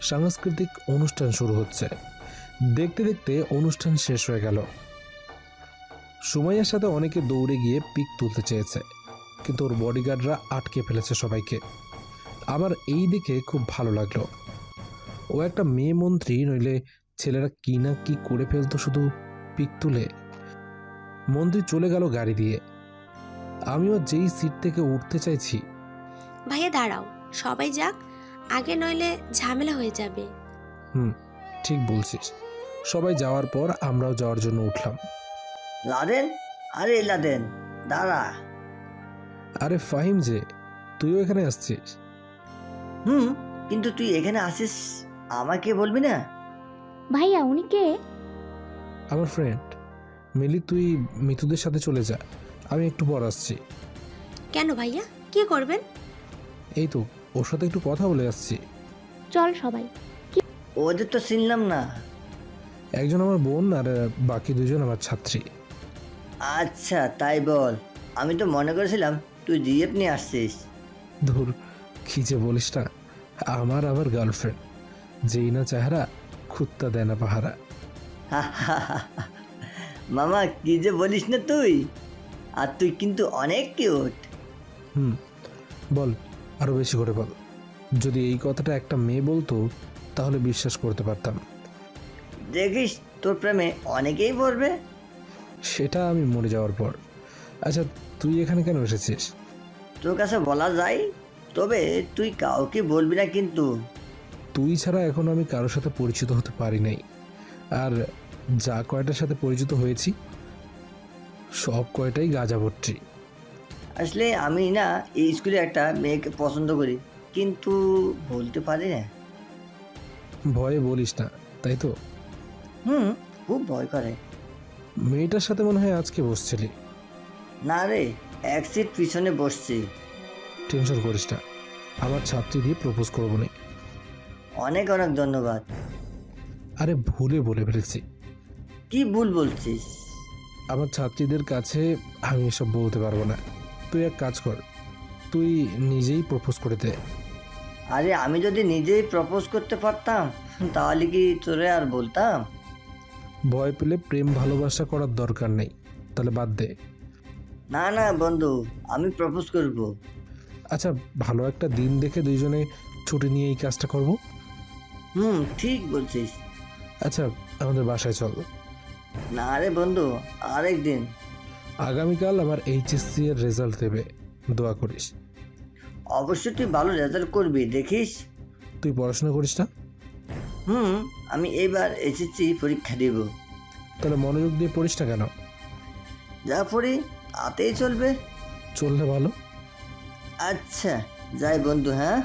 সাংস্কৃতিক অনুষ্ঠান শুরু হচ্ছে। দেখতে দেখতে অনুষ্ঠান শেষ হয়ে গেল। সুমাইয়ার সাথে অনেকে দৌড়ে গিয়ে পিক তুলতে চেয়েছে, কিন্তু ওর বডিগার্ডরা আটকে ফেলেছে সবাইকে। আমার এই দিকে খুব ভালো লাগলো। ও একটা মেয়ে মন্ত্রী, নইলে ছেলেরা কি না কি করে ফেলতো শুধু পিক তুলে। মন্ত্রী চলে গেল গাড়ি দিয়ে। আমিও যেই সিট থেকে উঠতে চাইছি। ভাইয়া দাঁড়াও, সবাই যাক আগে, নইলে ঝামেলা হয়ে যাবে। ঠিক বলছিস। সবাই যাওয়ার পর আমরাও যাওয়ার জন্য উঠলাম। লাদেন, আরে লাদেন দাঁড়া। আরে ফাহিম, যে তুইও এখানে আসছিস? কিন্তু তুই এখানে আসিস আমাকে বলবি না? ভাইয়া, উনি কে? আমার ফ্রেন্ড মিলি। তুই মিতুদের সাথে চলে যা, আমি একটু পর আসছি। কেন ভাইয়া, কি করবেন? এই তো, ওর সাথে একটু কথা বলে আসছি। চল সবাই। ওদের তো চিনলাম না। একজন আমার বোন, আর বাকি দুজন আমার ছাত্রী। আচ্ছা, তাই বল। আমি তো মনে করেছিলাম তুই জিএফ নিয়ে আসছিস। ধুর, কি যে বলিস না। আমার আবার গার্লফ্রেন্ড, যেই না চেহারা খুত্তা দেয় না পাহারা। মামা, কি যে বলিস না তুই। আর তুই কিন্তু অনেক কিউট। বল, আরো বেশি করে বল। যদি এই কথাটা একটা মেয়ে বলতো তাহলে বিশ্বাস করতে পারতাম। দেখিস, তোর প্রেমে অনেকেই পড়বে। সেটা আমি মরে যাওয়ার পর। আচ্ছা, তুই এখানে কেন এসেছিস? তোর কাছে বলা যায়, তবে তুই কাউকে বলবি না কিন্তু। তুই ছাড়া এখন আমি কারোর সাথে পরিচিত হতে পারি নাই। আর যা কয়টার সাথে পরিচিত হয়েছি সব কয়টাই গাঁজা ভর্তি। আসলে আমি না এই স্কুলে একটা মেয়েকে পছন্দ করি, কিন্তু বলতে পারি না। ভয়ে বলিস না, তাই তো? খুব ভয় করে। মেয়েটার সাথে মনে হয় আজকে বসছিলি? না রে, এক সিট পিছনে বসছি। টেনশন করিস না, আমার ছাত্রী দিয়ে প্রপোজ করবো না। অনেক অনেক ধন্যবাদ। আরে ভুলে বলে ফেলেছি। কি ভুল বলছিস? আমার ছাত্রীদের কাছে আমি এসব বলতে পারবো না। তুই এক কাজ কর, তুই নিজেই প্রপোজ করে দে। আরে আমি যদি নিজেই প্রপোজ করতে পারতাম তাহলে কি তোরে আর বলতাম? ভয় পেলে প্রেম ভালোবাসা করার দরকার নেই, তাহলে বাদ দে। না না বন্ধু, আমি প্রপোজ করব। আচ্ছা, ভালো একটা দিন দেখে দুইজনে ছুটি নিয়ে এই কাজটা করব। ঠিক বলছিস। আচ্ছা, আমাদের বাসায় চল। না রে বন্ধু, আরেক দিন। আগামীকাল আমার এইচএসসি এর রেজাল্ট দেবে, দোয়া করিস। অবশ্যই তুই ভালো রেজাল্ট করবি, দেখিস। তুই পড়াশোনা করিস না? আমি এইবার এসএসসি পরীক্ষা দেব। তাহলে মনোযোগ দিয়ে পড়িস না কেন? যা পড়ি তাতেই চলবে। চললে ভালো। আচ্ছা, যাই বন্ধু। হ্যাঁ,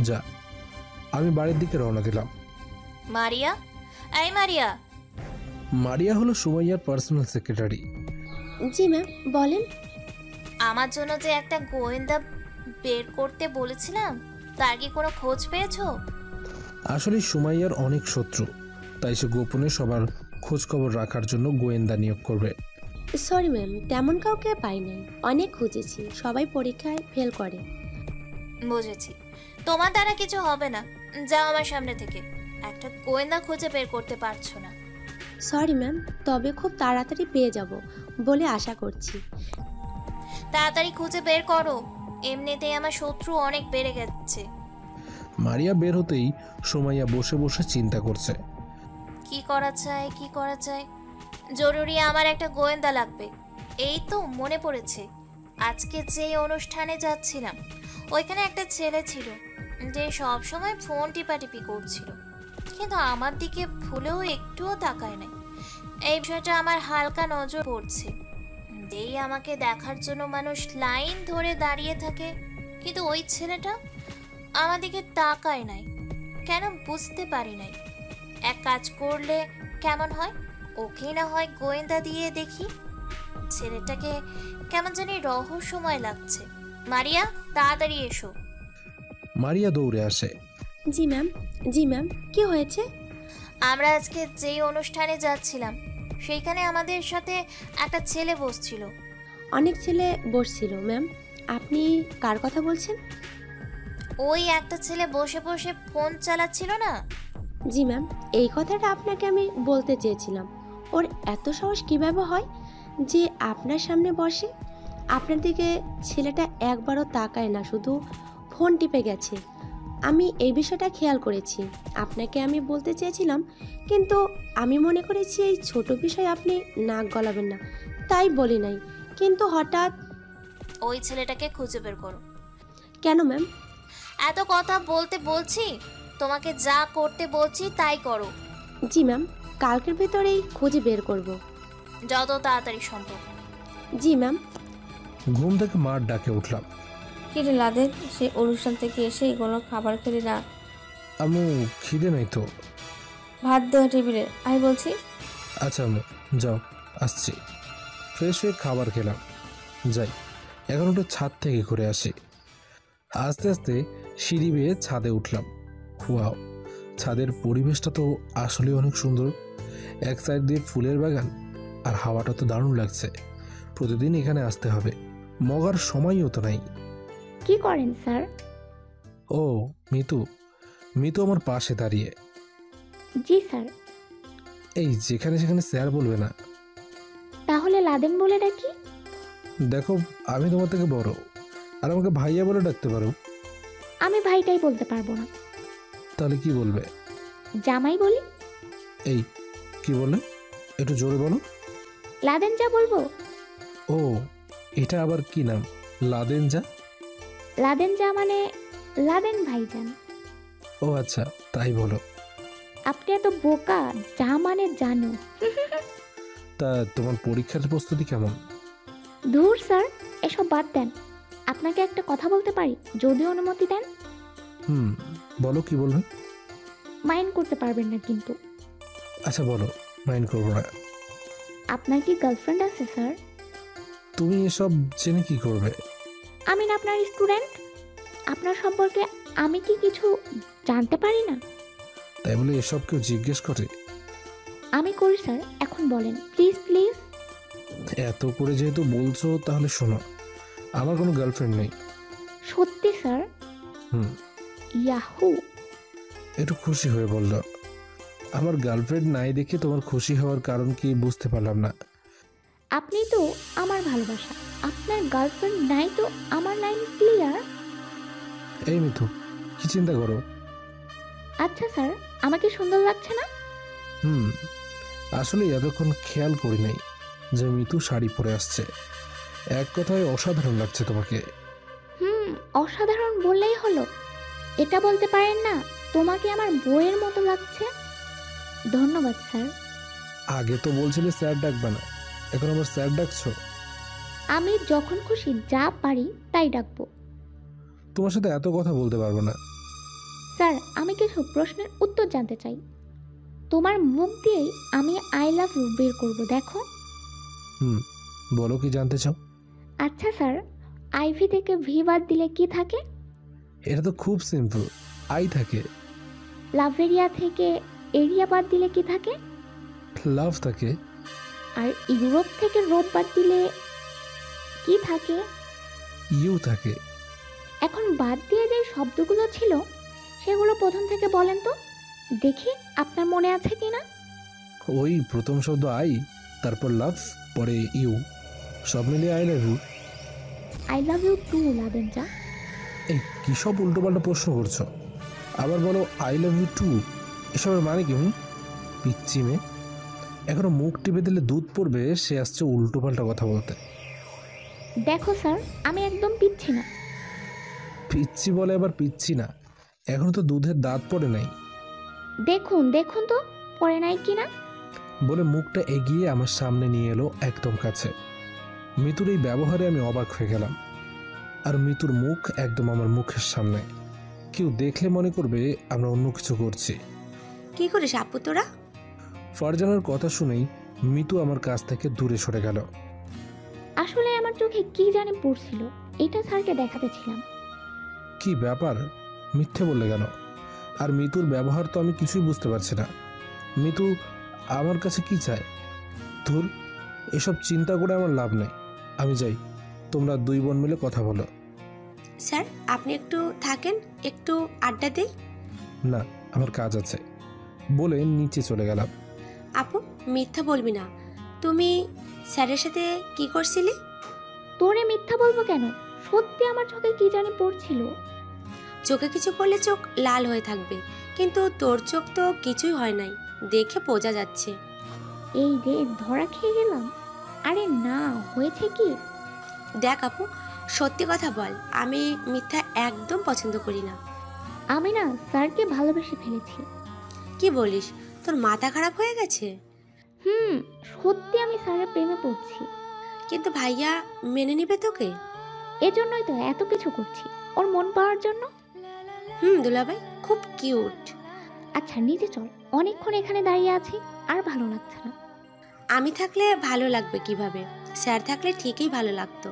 যা। আমি বাড়ির দিকে রওনা দিলাম। মারিয়া, এই মারিয়া। মারিয়া হলো সুমাইয়ার পার্সোনাল সেক্রেটারি। জি ম্যাম, বলেন। আমার জন্য যে একটা গোয়েন্দা বের করতে বলেছিলাম, তার কি কোনো খোঁজ পেয়েছো? আসলে সুমাইয়ার অনেক শত্রু, তাই সে গোপনে সবার খোঁজ খবর রাখার জন্য গোয়েন্দা নিয়োগ করবে। সরি ম্যাম, তেমন কাউকে পাই নাই। অনেক খুঁজেছি, সবাই পরীক্ষায় ফেল করে। বুঝেছি, তোমার দ্বারা কিছু হবে না। যাও আমার সামনে থেকে। একটা গোয়েন্দা খুঁজে বের করতে পারছো না। সরি ম্যাম, তবে খুব তাড়াতাড়ি পেয়ে যাব বলে আশা করছি। তাড়াতাড়ি খুঁজে বের করো, এমনিতেই আমার শত্রু অনেক বেড়ে গেছে। মারিয়া বের হতেই সুমাইয়া বসে বসে চিন্তা করছে। কি করা যায়? জরুরি আমার একটা গোয়েন্দা লাগবে। এই তো মনে পড়েছে, আজকে যেই অনুষ্ঠানে যাচ্ছিলাম ওইখানে একটা ছেলে ছিল যে সব সময় ফোন টিপাটিপি করছিল, কিন্তু আমার দিকে ভুলেও একটুও তাকায় নাই। এই বিষয়টা আমার হালকা নজর পড়ছে। যেই আমাকে দেখার জন্য মানুষ লাইন ধরে দাঁড়িয়ে থাকে, কিন্তু ওই ছেলেটা আমার দিকে তাকায় নাই কেন বুঝতে পারি নাই। এক কাজ করলে কেমন হয়, ওকে না হয় গোয়েন্দা দিয়ে দেখি। ছেলেটাকে কেমন জানি রহস্যময় লাগছে। মারিয়া, তাড়াতাড়ি এসো। মারিয়া দৌড়ে আসে। জি ম্যাম, কি হয়েছে? আমরা আজকে যেই অনুষ্ঠানে যাচ্ছিলাম সেইখানে আমাদের সাথে একটা ছেলে বসছিল। অনেক ছেলে বসছিল ম্যাম। আপনি কার কথা বলছেন? ওই একটা ছেলে বসে বসে ফোন চালাচ্ছিল না? জি ম্যাম, এই কথাটা আপনাকে আমি বলতে চেয়েছিলাম। ওর এত সাহস কীভাবে হয় যে আপনার সামনে বসে? আপনার দিকে ছেলেটা একবারও তাকায় না, শুধু ফোন টিপে গেছে। আমি এই বিষয়টা খেয়াল করেছি, আপনাকে আমি বলতে চেয়েছিলাম, কিন্তু আমি মনে করেছি এই ছোট বিষয়ে আপনি নাক গলাবেন না, তাই বলি নাই। কিন্তু হঠাৎ ওই ছেলেটাকে খুঁজে বের করো। কেন ম্যাম? এত কথা বলতে বলছি, তোমাকে যা করতে বলছি তাই করো। জি ম্যাম, কালকের ভেতরেই খুঁজে বের করব, যত তাড়াতাড়ি সম্ভব। জি ম্যাম। ঘুম থেকে মার ডাকে উঠলাম। কিরে লাদেন, সে অনুষ্ঠান থেকে এসে কোনো খাবার খেলি না? আম্মু খিদে নাই তো। ভাত দেওয়া টেবিলে, আমি বলছি। আচ্ছা আম্মু, যাও, আসছি। ফ্রেশ হয়ে খাবার খেলাম। যাই, এখন একটু ছাদ থেকে ঘুরে আসি। আস্তে আস্তে সিঁড়ি বেয়ে ছাদে উঠলাম। ওয়াও, ছাদের পরিবেশটা তো আসলে অনেক সুন্দর। এক সাইড দিয়ে ফুলের বাগান, আর হাওয়াটা তো দারুণ লাগছে। প্রতিদিন এখানে আসতে হবে, মগার সময়ও তো নাই। কি করেন স্যার? ও মিতু আমার পাশে দাঁড়িয়ে। জি স্যার। এই যেখানে সেখানে স্যার বলবে না। তাহলে লাদেন বলে ডাকি? দেখো, আমি তোমার থেকে বড়, আর আমাকে ভাইয়া বলে ডাকতে পারো। আমি ভাইটাই বলতে পারবো না। তাহলে কি বলবে? জামাই বলি। এই কি বললে? একটু জোরে বলো। লাদেন যা বলবো। ও, এটা আবার কি নাম? লাদেন যা? লাদেন যা মানে লাদেন ভাইজান। ও আচ্ছা, তাই বলো। আপনি এত বোকা, যা মানে জানো। তা তোমার পরীক্ষার প্রস্তুতি কেমন? ধুর স্যার, এসব বাদ দেন। আপনাকে একটা কথা বলতে পারি যদি অনুমতি দেন? বলো, কি বলবে? মাইন্ড করতে পারবেন না কিন্তু। আচ্ছা বলো, মাইন্ড করবো না। আপনার কি গার্লফ্রেন্ড আছে স্যার? তুমি এসব জেনে কি করবে? আমি না আপনার স্টুডেন্ট, আপনার সম্পর্কে আমি কি কিছু জানতে পারি না? তাই বলে এসব কেউ জিজ্ঞেস করে? আমি করি স্যার, এখন বলেন প্লিজ প্লিজ। এত করে যেহেতু বলছো, তাহলে শোনো, আমার কোনো গার্লফ্রেন্ড নেই। সত্যি স্যার? ইয়াহু। একটু খুশি হয়ে বলল। আমার গার্লফ্রেন্ড নাই দেখে তোমার খুশি হওয়ার কারণ কি বুঝতে পারলাম না। আপনি তো আমার ভালোবাসা, আপনার গার্লফ্রেন্ড নাই তো আমার লাইন ক্লিয়ার। এই মিতু, কি চিন্তা করো? আচ্ছা স্যার, আমাকে সুন্দর লাগছে না? আসলে এতক্ষণ খেয়াল করি নাই যে মিতু শাড়ি পরে আসছে। এক কথায় অসাধারণ লাগছে তোমাকে। অসাধারণ বললেই হলো? এটা বলতে পারেন না তোমাকে আমার বইয়ের মতো লাগছে? ধন্যবাদ স্যার। আগে তো বলছিলে স্যার ডাকবে না, এখন আবার স্যার ডাকছো? আমি যখন খুশি যা পারি তাই ডাকবো। তোমার সাথে এত কথা বলতে পারবো না। স্যার, আমি কিছু প্রশ্নের উত্তর জানতে চাই। তোমার মুখ দিয়েই আমি আই লাভ ইউ বের করবো, দেখো। বলো, কি জানতে চাও? আচ্ছা স্যার, আইভি থেকে ভি বাদ দিলে কি থাকে? এটা তো খুব সিম্পল, আই থাকে। লাভ এরিয়া থেকে এরিয়া বাদ দিলে কি থাকে? লাভ থাকে। আর ইউরোপ থেকে রোপ বাদ দিলে কি থাকে? ইউ থাকে। এখন বাদ দিয়ে যে শব্দগুলো ছিল সেগুলো প্রথম থেকে বলেন তো, দেখি আপনার মনে আছে কিনা। ওই প্রথম শব্দ আই, তারপর লাভ, পরে ইউ, সব মিলিয়ে I love you. I love you too লাদেনজা। এই কী সব উল্টোপাল্টা প্রশ্ন করছো? আবার বলো আই লাভ ইউ টু, এসবের মানে কি? পিচ্ছি মেয়ে, এখনো মুখ টিপে দিলে দুধ পড়বে, সে আসছে উল্টোপাল্টা কথা বলতে। দেখো স্যার, আমি একদম পিচ্ছি না। পিচ্ছি বলে আবার পিচ্ছি না? এখনো তো দুধের দাঁত পড়ে নাই। দেখুন দেখুন তো পড়ে নাই কিনা। বলে মুখটা এগিয়ে আমার সামনে নিয়ে এলো একদম কাছে। মিতুর এই ব্যবহারে আমি অবাক হয়ে গেলাম। আর মিতুর মুখ একদম আমার মুখের সামনে। কেউ দেখলে মনে করবে আমরা অন্য কিছু করছি। কি করিস আপু তোরা? ফারজানার কথা শুনেই মিতু আমার কাছ থেকে দূরে সরে গেল। আসলে আমার চোখে কি জানি পড়ছিল, এটা স্যারকে দেখাতে ছিলাম। কি ব্যাপার, মিথ্যে বললে কেন? আর মিতুর ব্যবহার তো আমি কিছুই বুঝতে পারছি না। মিতু আমার কাছে কি চায়? ধুর, এসব চিন্তা করে আমার লাভ নেই। আমি যাই, তোমরা দুই বোন মিলে কথা বলো। স্যার আপনি একটু থাকেন, একটু আড্ডা দেই। না, আমার কাজ আছে বলে নিচে চলে গেলাম। আপু মিথ্যা বলবি না, তুমি স্যারের সাথে কি করছিলি? তোরে মিথ্যা বলবো কেন, সত্যি আমার চোখে কি জানি পড়ছিল। চোখে কিছু পড়লে চোখ লাল হয়ে থাকবে, কিন্তু তোর চোখ তো কিছুই হয় নাই, দেখে বোঝা যাচ্ছে। এই রে, ধরা খেয়ে গেলাম। আরে না, হয়েছে কি? দেখ আপু, সত্যি কথা বল, আমি মিথ্যা একদম পছন্দ করি না। আমি না স্যারকে ভালোবেসে ফেলেছি। কি বলিস, তোর মাথা খারাপ হয়ে গেছে? সত্যি আমি স্যারের প্রেমে পড়ছি। কিন্তু ভাইয়া মেনে নিবে তোকে? এজন্যই তো এত কিছু করছি, ওর মন পাওয়ার জন্য। দুলাভাই খুব কিউট। আচ্ছা নিচে চল, অনেকক্ষণ এখানে দাঁড়িয়ে আছি, আর ভালো লাগছে না। আমি থাকলে ভালো লাগবে কিভাবে? স্যার থাকলে ঠিকই ভালো লাগতো।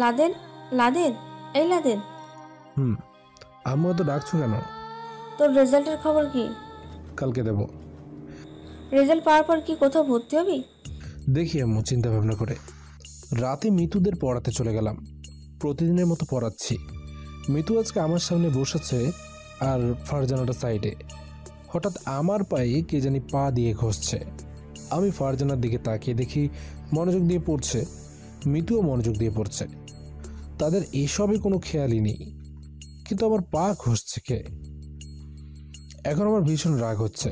লাদেন, লাদেন, এই লাদেন। আম্মু তো ডাকছো কেন? তোর রেজাল্টের খবর কি? কালকে দেব। রেজাল্ট পাওয়ার পর কি কোথাও ভর্তি হবি? দেখি আম্মু, চিন্তা ভাবনা করে। রাতে মিতুদের পড়াতে চলে গেলাম। প্রতিদিনের মতো পড়াচ্ছি। মিতু আজকে আমার সামনে বসেছে আর ফারজানাটা সাইডে। হঠাৎ আমার পায়ে কে জানি পা দিয়ে ঘষছে। আমি ফারজানার দিকে তাকিয়ে দেখি মনোযোগ দিয়ে পড়ছে, মিতুও মনোযোগ দিয়ে পড়ছে। তাদের এসবে কোনো খেয়ালই নেই, কিন্তু আমার পা ঘষছে কে? এখন আমার ভীষণ রাগ হচ্ছে।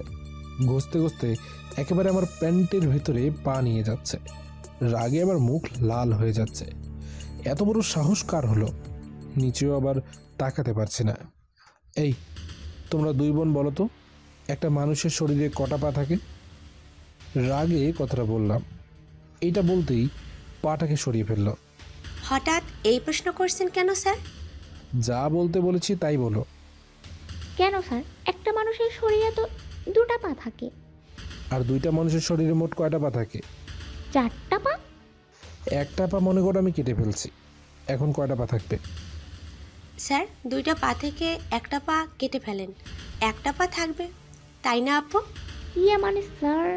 ঘষতে ঘষতে একেবারে আমার প্যান্টের ভিতরে পা নিয়ে যাচ্ছে। রাগে আমার মুখ লাল হয়ে যাচ্ছে। এত বড় সাহস কার হলো? নিচেও আবার তাকাতে পারছি না। এই তোমরা দুই বোন বলো তো, একটা মানুষের শরীরে কটা পা থাকে? রাগে কথাটা বললাম। এইটা বলতেই পাটাকে সরিয়ে ফেলল। হঠাৎ এই প্রশ্ন করছেন কেন স্যার? যা বলতে বলেছি তাই বলো। কেন স্যার, একটা মানুষের শরীরে তো দুটা পা থাকে। আর দুইটা মানুষের শরীরে মোট কয়টা পা থাকে? চারটা পা। একটা পা মনে করো আমি কেটে ফেলছি, এখন কয়টা পা থাকবে? স্যার দুইটা পা থেকে একটা পা কেটে ফেলেন, একটা পা থাকবে, তাই না আপু? ইয়ে মানে স্যার।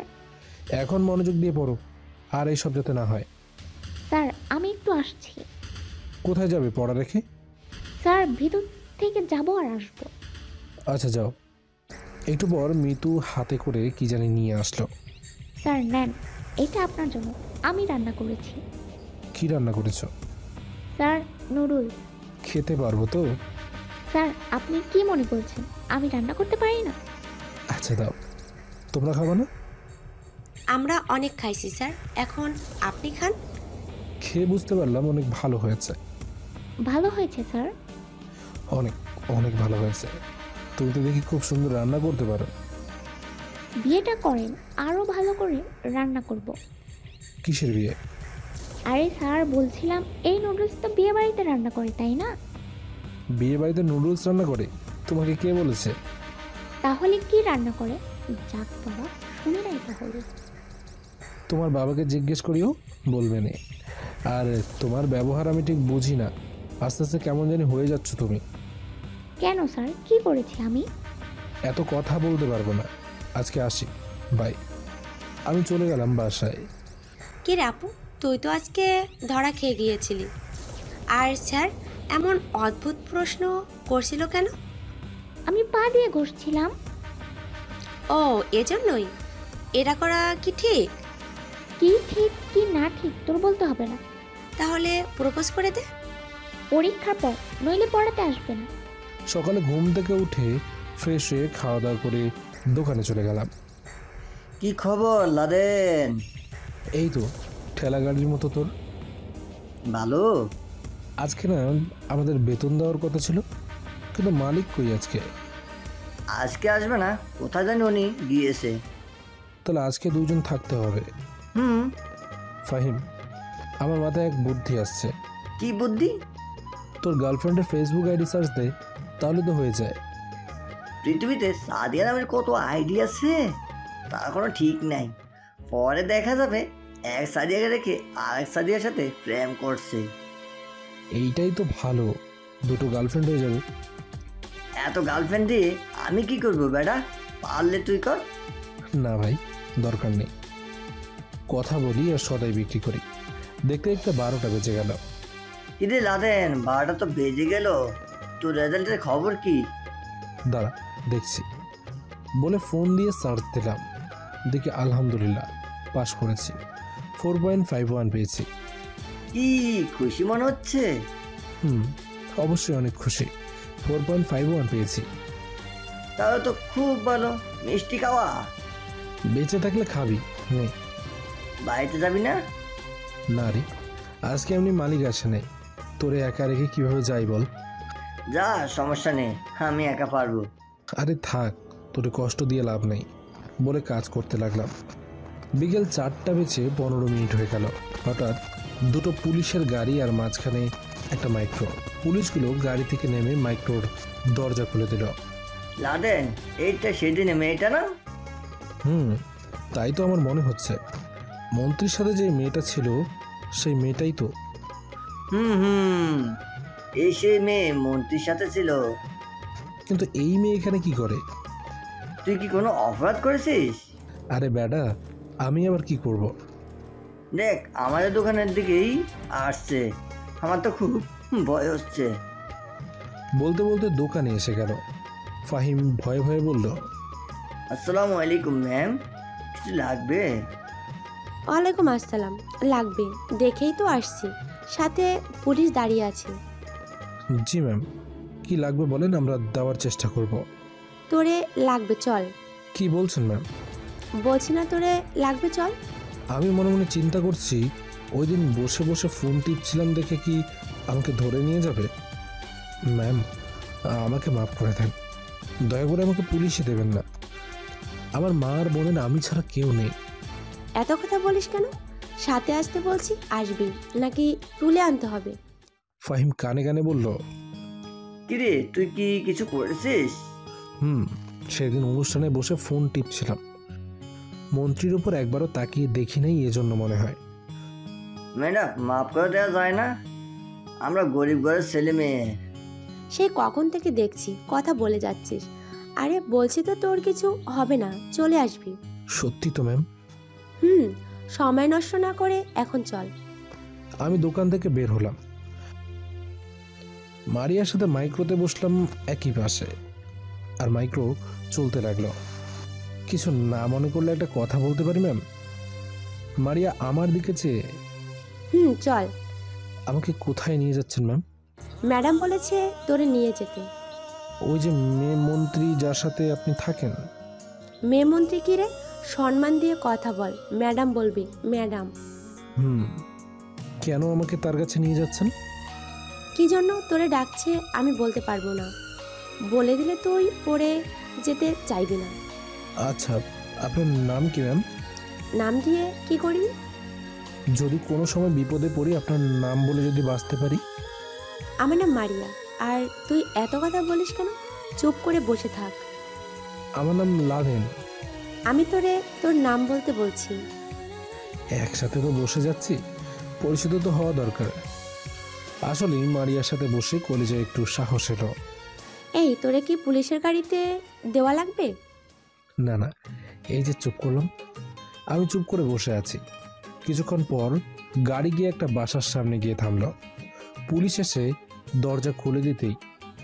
এখন মনোযোগ দিয়ে পড়ো, আর এইসব যাতে না হয়। স্যার আমি একটু আসছি। কোথায় যাবে পড়া রেখে? স্যার ভিতর থেকে যাবো আর আসবো। আচ্ছা যাও। একটু পর মিতু হাতে করে কি জানি নিয়ে আসলো। স্যার নেন, এটা আপনার জন্য, আমি রান্না করেছি। কি রান্না করেছো? Sir noodles. খেতে পারবো তো? স্যার আপনি কি মনে করছেন আমি রান্না করতে পারি না? আচ্ছা দাও। তোমরা খাবে না? আমরা অনেক খাইছি স্যার, এখন আপনি খান। খেয়ে বুঝতে পারলাম অনেক ভালো হয়েছে। ভালো হয়েছে স্যার। অনেক অনেক ভালো হয়েছে। তুমি তো দেখি খুব সুন্দর রান্না করতে পারো। বিয়েটা করেন, আরো ভালো করে রান্না করব। কিসের বিয়ে? আরে স্যার বলছিলাম এই নুডলস তো বিয়ে বাড়িতে রান্না করে, তাই না? বিয়ে বাড়িতে নুডলস রান্না করে? তোমাকে কে বলেছে? তাহলে কি রান্না করে? যাক বাবা, শুনে নাই তাহলে। তোমার বাবাকে জিজ্ঞেস করিও, বলবে না। আর তোমার ব্যবহার আমি ঠিক বুঝি না, আস্তে আস্তে কেমন জানি হয়ে যাচ্ছ তুমি। কেন স্যার, কি করেছি আমি? এত কথা বলতে পারবো না, আজকে আসি, বাই। আমি চলে গেলাম বাসায়। কি রে আপু, তুই তো আজকে ধরা খেয়ে গিয়েছিলি। আর স্যার এমন অদ্ভুত প্রশ্ন করছিল কেন? আমি পা দিয়ে ঘষছিলাম। ও এজন্যই? এটা করা কি ঠিক? কি ঠিক কি না ঠিক তোর বলতে হবে না। তাহলে প্রপোজ করে দে। পরীক্ষার পর, নইলে পড়াতে আসবে না। সকালে ঘুম থেকে উঠে ফ্রেশ হয়ে খাওয়া দাওয়া করে দোকানে চলে গেলাম। কি খবর লাদেন? এই তো ঠেলা গাড়ির মতো। তোর ভালো। আজকে না আমাদের বেতন দেওয়ার কথা ছিল, কিন্তু মালিক কই আজকে? আজকে আসবে না, কোথায় জানি উনি গিয়েছে। তাহলে আজকে দুজন থাকতে হবে। ফাহিম, আমার মাথায় এক বুদ্ধি আসছে। কি বুদ্ধি? তোর গার্লফ্রেন্ডের ফেসবুক আইডি সার্চ দে, তাহলে তো হয়ে যায়। পৃথিবীতে সাদিয়া নামের কত আইডি আছে, তার কোনো ঠিক নাই। পরে দেখা যাবে এক সাদিয়াকে রেখে আরেক সাদিয়ার সাথে প্রেম করছে। এইটাই তো ভালো, দুটো গার্লফ্রেন্ড হয়ে যাবে। এত গার্লফ্রেন্ড দিয়ে আমি কি করবো বেটা? পারলে তুই কর। না ভাই, দরকার নেই। কথা বলি আর সদাই বিক্রি করি। দেখতে দেখতে 12টা বেজে গেল। কিরে লাদেন, 12টা তো বেজে গেল, তোর রেজাল্টের খবর কি? দাঁড়া দেখছি বলে ফোন দিয়ে সার্চ দিলাম। দেখি আলহামদুলিল্লাহ পাস করেছি, 4.51 পেয়েছি। কি খুশি মনে হচ্ছে? অবশ্যই অনেক খুশি, 4.51 পেয়েছি। তাহলে তো খুব ভালো। মিষ্টি খাওয়া? বেঁচে থাকলে খাবি। নে। বাড়িতে যাবি না? না রে, আজকে এমনি মালিক আসে নাই, তোরে একা রেখে কিভাবে যাই বল? যা, সমস্যা নেই, আমি একা পারবো। আরে থাক, তোরে কষ্ট দিয়ে লাভ নেই বলে কাজ করতে লাগলাম। বিকেল 4টা বেজে 15 মিনিট হয়ে গেল। হঠাৎ দুটো পুলিশের গাড়ি আর মাঝখানে একটা মাইক্রো। পুলিশগুলো গাড়ি থেকে নেমে মাইক্রোর দরজা খুলে দিল। লাদেন, এইটা সেদিনে মেয়েটা না? তাই তো আমার মনে হচ্ছে। মন্ত্রীর সাথে যে মেয়েটা ছিল সেই মেয়েটাই তো। এই সেই মেয়ে মন্ত্রীর সাথে ছিল। কিন্তু এই মেয়ে এখানে কি করে? তুই কি কোনো অপরাধ করেছিস? আরে বেডা, আমি আবার কি করব? দেখ, আমাদের দোকানের দিকেই আসছে, আমার তো খুব ভয় হচ্ছে। বলতে বলতে দোকানে এসে গেল। ফাহিম ভয়ে ভয়ে বলল, আসসালামু আলাইকুম ম্যাম, কিছু লাগবে? ওয়ালাইকুম আসসালাম। লাগবে দেখেই তো আসছি, সাথে পুলিশ দাঁড়িয়ে আছে। জি ম্যাম, কি লাগবে বলেন, আমরা দেওয়ার চেষ্টা করব। তোরে লাগবে, চল। কি বলছেন ম্যাম? বলছি না তোরে লাগবে, চল। আমি মনে মনে চিন্তা করছি, ওই দিন বসে বসে ফোন টিপছিলাম দেখে কি আমাকে ধরে নিয়ে যাবে? ম্যাম, আমাকে মাফ করে দেন, দয়া করে আমাকে পুলিশে দেবেন না। আমার মা আর বোনের আমি ছাড়া কেউ নেই। এত কথা বলিস কেন? সাথে আসতে বলছি, আসবি নাকি তুলে আনতে হবে? ফাহিম কানে কানে বলল, কিরে তুই কি কিছু করেছিস? সেদিন অনুষ্ঠানে বসে ফোন টিপছিলাম, মন্ত্রীর উপর একবারও তাকিয়ে দেখি নাই, এজন্য মনে হয়। ম্যাডাম, মাফ করে দেওয়া যায় না, আমরা গরিব ঘরের ছেলে মেয়ে। সেই কখন থেকে দেখছি কথা বলে যাচ্ছিস। আরে বলছি তো তোর কিছু হবে না, চলে আসবি। সত্যি তো ম্যাম? সময় নষ্ট না করে এখন চল। আমি দোকান থেকে বের হলাম, মারিয়ার সাথে মাইক্রোতে বসলাম একই পাশে, আর মাইক্রো চলতে লাগলো। কিছু না মনে করলে একটা কথা বলতে পারি ম্যাম? মারিয়া আমার দিকে চেয়ে, চল। আমাকে কোথায় নিয়ে যাচ্ছেন ম্যাম? ম্যাডাম বলেছে তোরে নিয়ে যেতে। ওই যে মেয়ে মন্ত্রী যার সাথে আপনি থাকেন। মেয়ে মন্ত্রী কি রে? সম্মান দিয়ে কথা বল, ম্যাডাম বলবি, ম্যাডাম। কেন আমাকে তার কাছে নিয়ে যাচ্ছেন? কি জন্য তোরে ডাকছে আমি বলতে পারবো না, বলে দিলে তুই পড়ে যেতে চাইবি না। আচ্ছা, আপনার নাম কি ম্যাম? নাম দিয়ে কি করবি? যদি কোনো সময় বিপদে পড়ি আপনার নাম বলে যদি বাঁচতে পারি। আমার নাম মারিয়া। আর তুই এত কথা বলিস কেন? চুপ করে বসে থাক। আমার নাম লাদেন। আমি তোরে তোর নাম বলতে বলছি। একসাথে তো বসে যাচ্ছি, পরিচিত তো হওয়া দরকার। আসলে মারিয়ার সাথে বসে কলেজে একটু সাহস এলো। এই তোরে কি পুলিশের গাড়িতে দেওয়া লাগবে? না না, এই যে চুপ করলাম। আমি চুপ করে বসে আছি। কিছুক্ষণ পর গাড়ি গিয়ে একটা বাসার সামনে গিয়ে থামলো। পুলিশ এসে দরজা খুলে দিতেই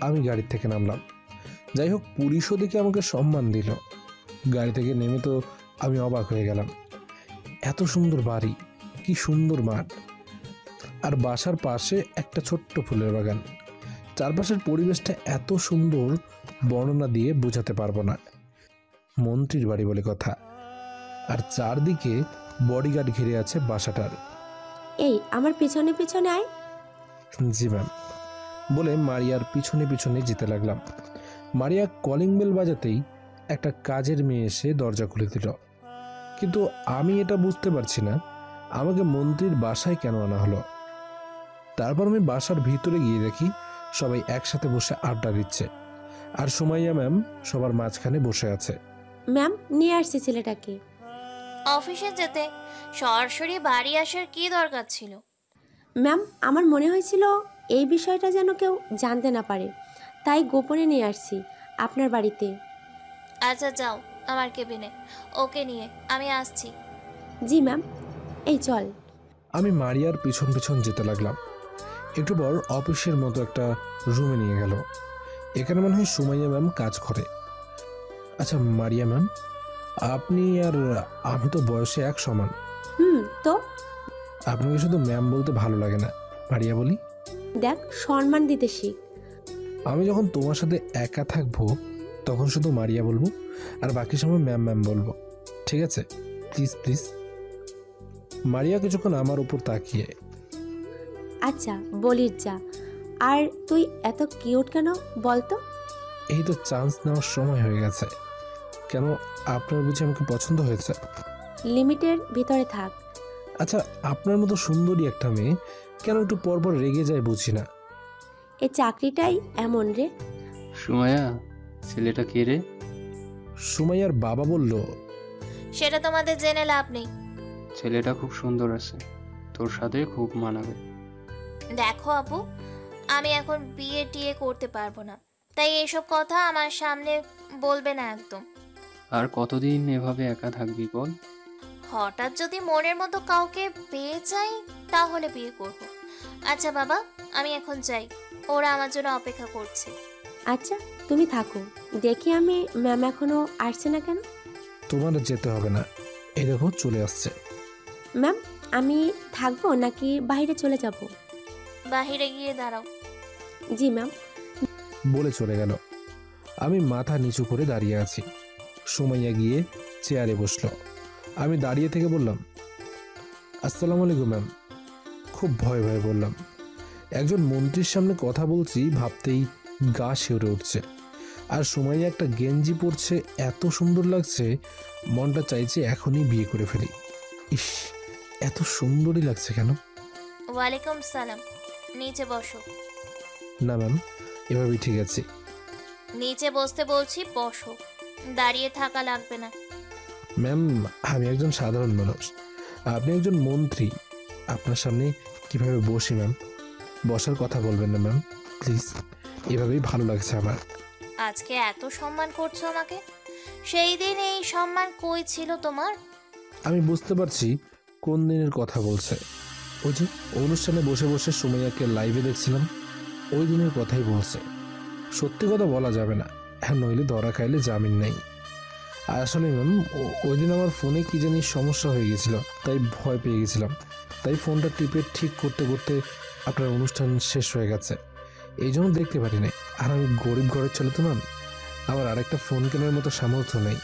আমি গাড়ি থেকে নামলাম। যাই হোক, পুলিশও দেখে আমাকে সম্মান দিল। গাড়ি থেকে নেমে তো আমি অবাক হয়ে গেলাম। এত সুন্দর বাড়ি, কি সুন্দর মাঠ, আর বাসার পাশে একটা ছোট্ট ফুলের বাগান। চারপাশের পরিবেশটা এত সুন্দর, বর্ণনা দিয়ে বোঝাতে পারবো না। মন্ত্রীর বাড়ি বলে কথা। আর চারদিকে বডিগার্ড ঘিরে আছে বাসাটার। এই আমার পিছনে পিছনে আয়। জি ম্যাম বলে মারিয়ার পিছনে পিছনে যেতে লাগলাম। মারিয়া কলিং বেল বাজাতেই একটা কাজের মেয়ে এসে দরজা খুলে দিল। কিন্তু আমি এটা বুঝতে পারছি না আমাকে মন্ত্রীর বাসায় কেন আনা হলো। তারপর আমি বাসার ভিতরে গিয়ে দেখি সবাই একসাথে বসে আড্ডা দিচ্ছে, আর সুমাইয়া ম্যাম সবার মাঝখানে বসে আছে। ম্যাম, নিয়ে আসছি ছেলেটাকে। অফিসে যেতে সরাসরি বাড়ি আসার কি দরকার ছিল? ম্যাম, আমার মনে হয়েছিল এই বিষয়টা যেন কেউ জানতে না পারে, তাই গোপনে নিয়ে আসছি আপনার বাড়িতে। আচ্ছা যাও আমার কেবিনে, ওকে নিয়ে আমি আসছি। জি ম্যাম, এই চল। আমি মারিয়ার পিছন পিছন যেতে লাগলাম। একটু পর অফিসের মতো একটা রুমে নিয়ে গেল। এখানে মনে হয় সুমাইয়া ম্যাম কাজ করে। আচ্ছা মারিয়া ম্যাম, আপনি আর আমি তো বয়সে এক সমান। তো আপনাকে শুধু ম্যাম বলতে ভালো লাগে না, মারিয়া বলি। দেখ, সম্মান দিতে শিখ। আমি যখন তোমার সাথে একা থাকবো তখন শুধু মারিয়া বলবো, আর বাকি সময় ম্যাম ম্যাম বলবো, ঠিক আছে? Please please. মারিয়া কিছুক্ষণ আমার উপর তাকিয়ে, আচ্ছা বলিস যা। আর তুই এত কিউট কেন বলতো? এই তো চান্স নেওয়ার সময় হয়ে গেছে। কেন, আপনার বুঝি আমাকে পছন্দ হয়েছে? লিমিটের ভিতরে থাক। আচ্ছা, আপনার মতো সুন্দরী একটা মেয়ে কেন একটু পরপর রেগে যায় বুঝি না। এই চাকরিটাই এমন রে। সুমাইয়া, ছেলেটা কে রে? সুমাইয়ার বাবা বলল, সেটা তোমাদের জেনে লাভ নেই। ছেলেটা খুব সুন্দর আছে, তোর সাথে খুব মানাবে। দেখো আপু, আমি এখন বিয়ে টিয়ে করতে পারবো না, তাই এসব কথা আমার সামনে বলবে না একদম। আর কতদিন এভাবে একা থাকবি বল? হঠাৎ যদি মনের মতো কাউকে পেয়ে যাই তাহলে বিয়ে করব। আচ্ছা বাবা, আমি এখন যাই, ওরা আমার জন্য অপেক্ষা করছে। আচ্ছা তুমি থাকো, দেখি আমি ম্যাম এখনো আসছে না কেন। তোমার যেতে হবে না, এই দেখো চলে আসছে। ম্যাম, আমি থাকবো নাকি বাইরে চলে যাব? বাহিরে গিয়ে দাঁড়াও। জি ম্যাম বলে চলে গেল। আমি মাথা নিচু করে দাঁড়িয়ে আছি। সুমাইয়া গিয়ে চেয়ারে বসলো। আমি দাঁড়িয়ে থেকে বললাম, আসসালামু আলাইকুম ম্যাম। খুব ভয় ভয়ে বললাম। একজন মন্ত্রীর সামনে কথা বলছি ভাবতেই গা শিউরে উঠছে। আর সুমাইয়া একটা গেঞ্জি পরছে, এত সুন্দর লাগছে, মনটা চাইছে এখনই বিয়ে করে ফেলি। ইস, এত সুন্দরই লাগছে কেন? ওয়ালাইকুম সালাম, নিচে বসো। না ম্যাম, এভাবেই ঠিক আছে। নিচে বসতে বলছি, বসো, দাঁড়িয়ে থাকা লাগবে না। ম্যাম, আমি একজন সাধারণ মানুষ, আপনি একজন মন্ত্রী, আপনার সামনে কিভাবে বসি ম্যাম? বসার কথা বলবেন না ম্যাম, প্লিজ। এভাবেই ভালো লাগছে আমার। আজকে এত সম্মান করছো আমাকে, সেই দিন এই সম্মান কই ছিল তোমার? আমি বুঝতে পারছি কোন দিনের কথা বলছে। ওই যে অনুষ্ঠানে বসে বসে সুমাইয়াকে লাইভে দেখছিলাম, ওই দিনের কথাই বলছে। সত্যি কথা বলা যাবে না, হ্যাঁ, নইলে ধরা খাইলে জামিন নেই। আর আসলে ম্যাম, ওই দিন আমার ফোনে কি জানি সমস্যা হয়ে গেছিল, তাই ভয় পেয়ে গেছিলাম। তাই ফোনটা টিপে ঠিক করতে করতে আপনার অনুষ্ঠান শেষ হয়ে গেছে, এই জন্য দেখতে পারি নাই। আর আমি গরিব ঘরের ছেলে তো ম্যাম, আমার আরেকটা ফোন কেনার মতো সামর্থ্য নেই।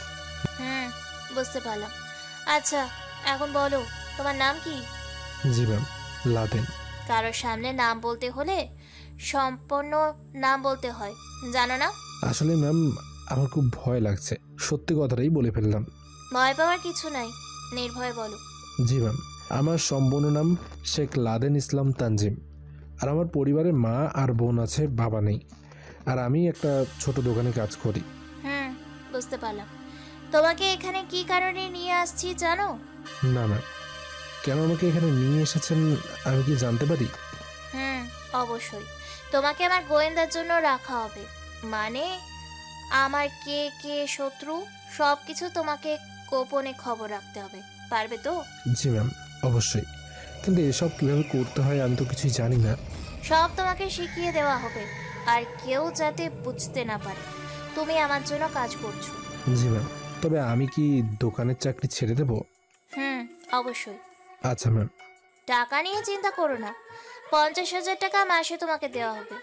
বুঝতে পারলাম। আচ্ছা এখন বলো, তোমার নাম কি? জি ম্যাম, লাদেন। কারোর সামনে নাম বলতে হলে সম্পূর্ণ নাম বলতে হয়, জানো না? আসলে ম্যাম, আমার খুব ভয় লাগছে, সত্যি কথাটাই বলে ফেললাম। ভয় পাওয়ার কিছু নাই, নির্ভয় বলো। জি ম্যাম, আমার সম্পূর্ণ নাম শেখ লাদেন ইসলাম তানজিম। আর আমার পরিবারে মা আর বোন আছে, বাবা নেই। আর আমি একটা ছোট দোকানে কাজ করি। বুঝতে পারলাম। তোমাকে এখানে কি কারণে নিয়ে আসছি জানো? না ম্যাম, কেন আমাকে এখানে নিয়ে এসেছেন আমি কি জানতে পারি? অবশ্যই। তোমাকে আমার গোয়েন্দার জন্য রাখা হবে। মানে আমার কে কে শত্রু সব কিছু তোমাকে গোপনে খবর রাখতে হবে, পারবে তো? জি ম্যাম, অবশ্যই। কিন্তু এসব কীভাবে করতে হয় আমি তো কিছুই জানি না। সব তোমাকে শিখিয়ে দেওয়া হবে, আর কেউ যাতে বুঝতে না পারে তুমি আমার জন্য কাজ করছো। জি ম্যাম, তবে আমি কি দোকানের চাকরি ছেড়ে দেব? অবশ্যই। আচ্ছা ম্যাম। টাকা নিয়ে চিন্তা করো না, 50,000 টাকা মাসে তোমাকে দেওয়া হবে।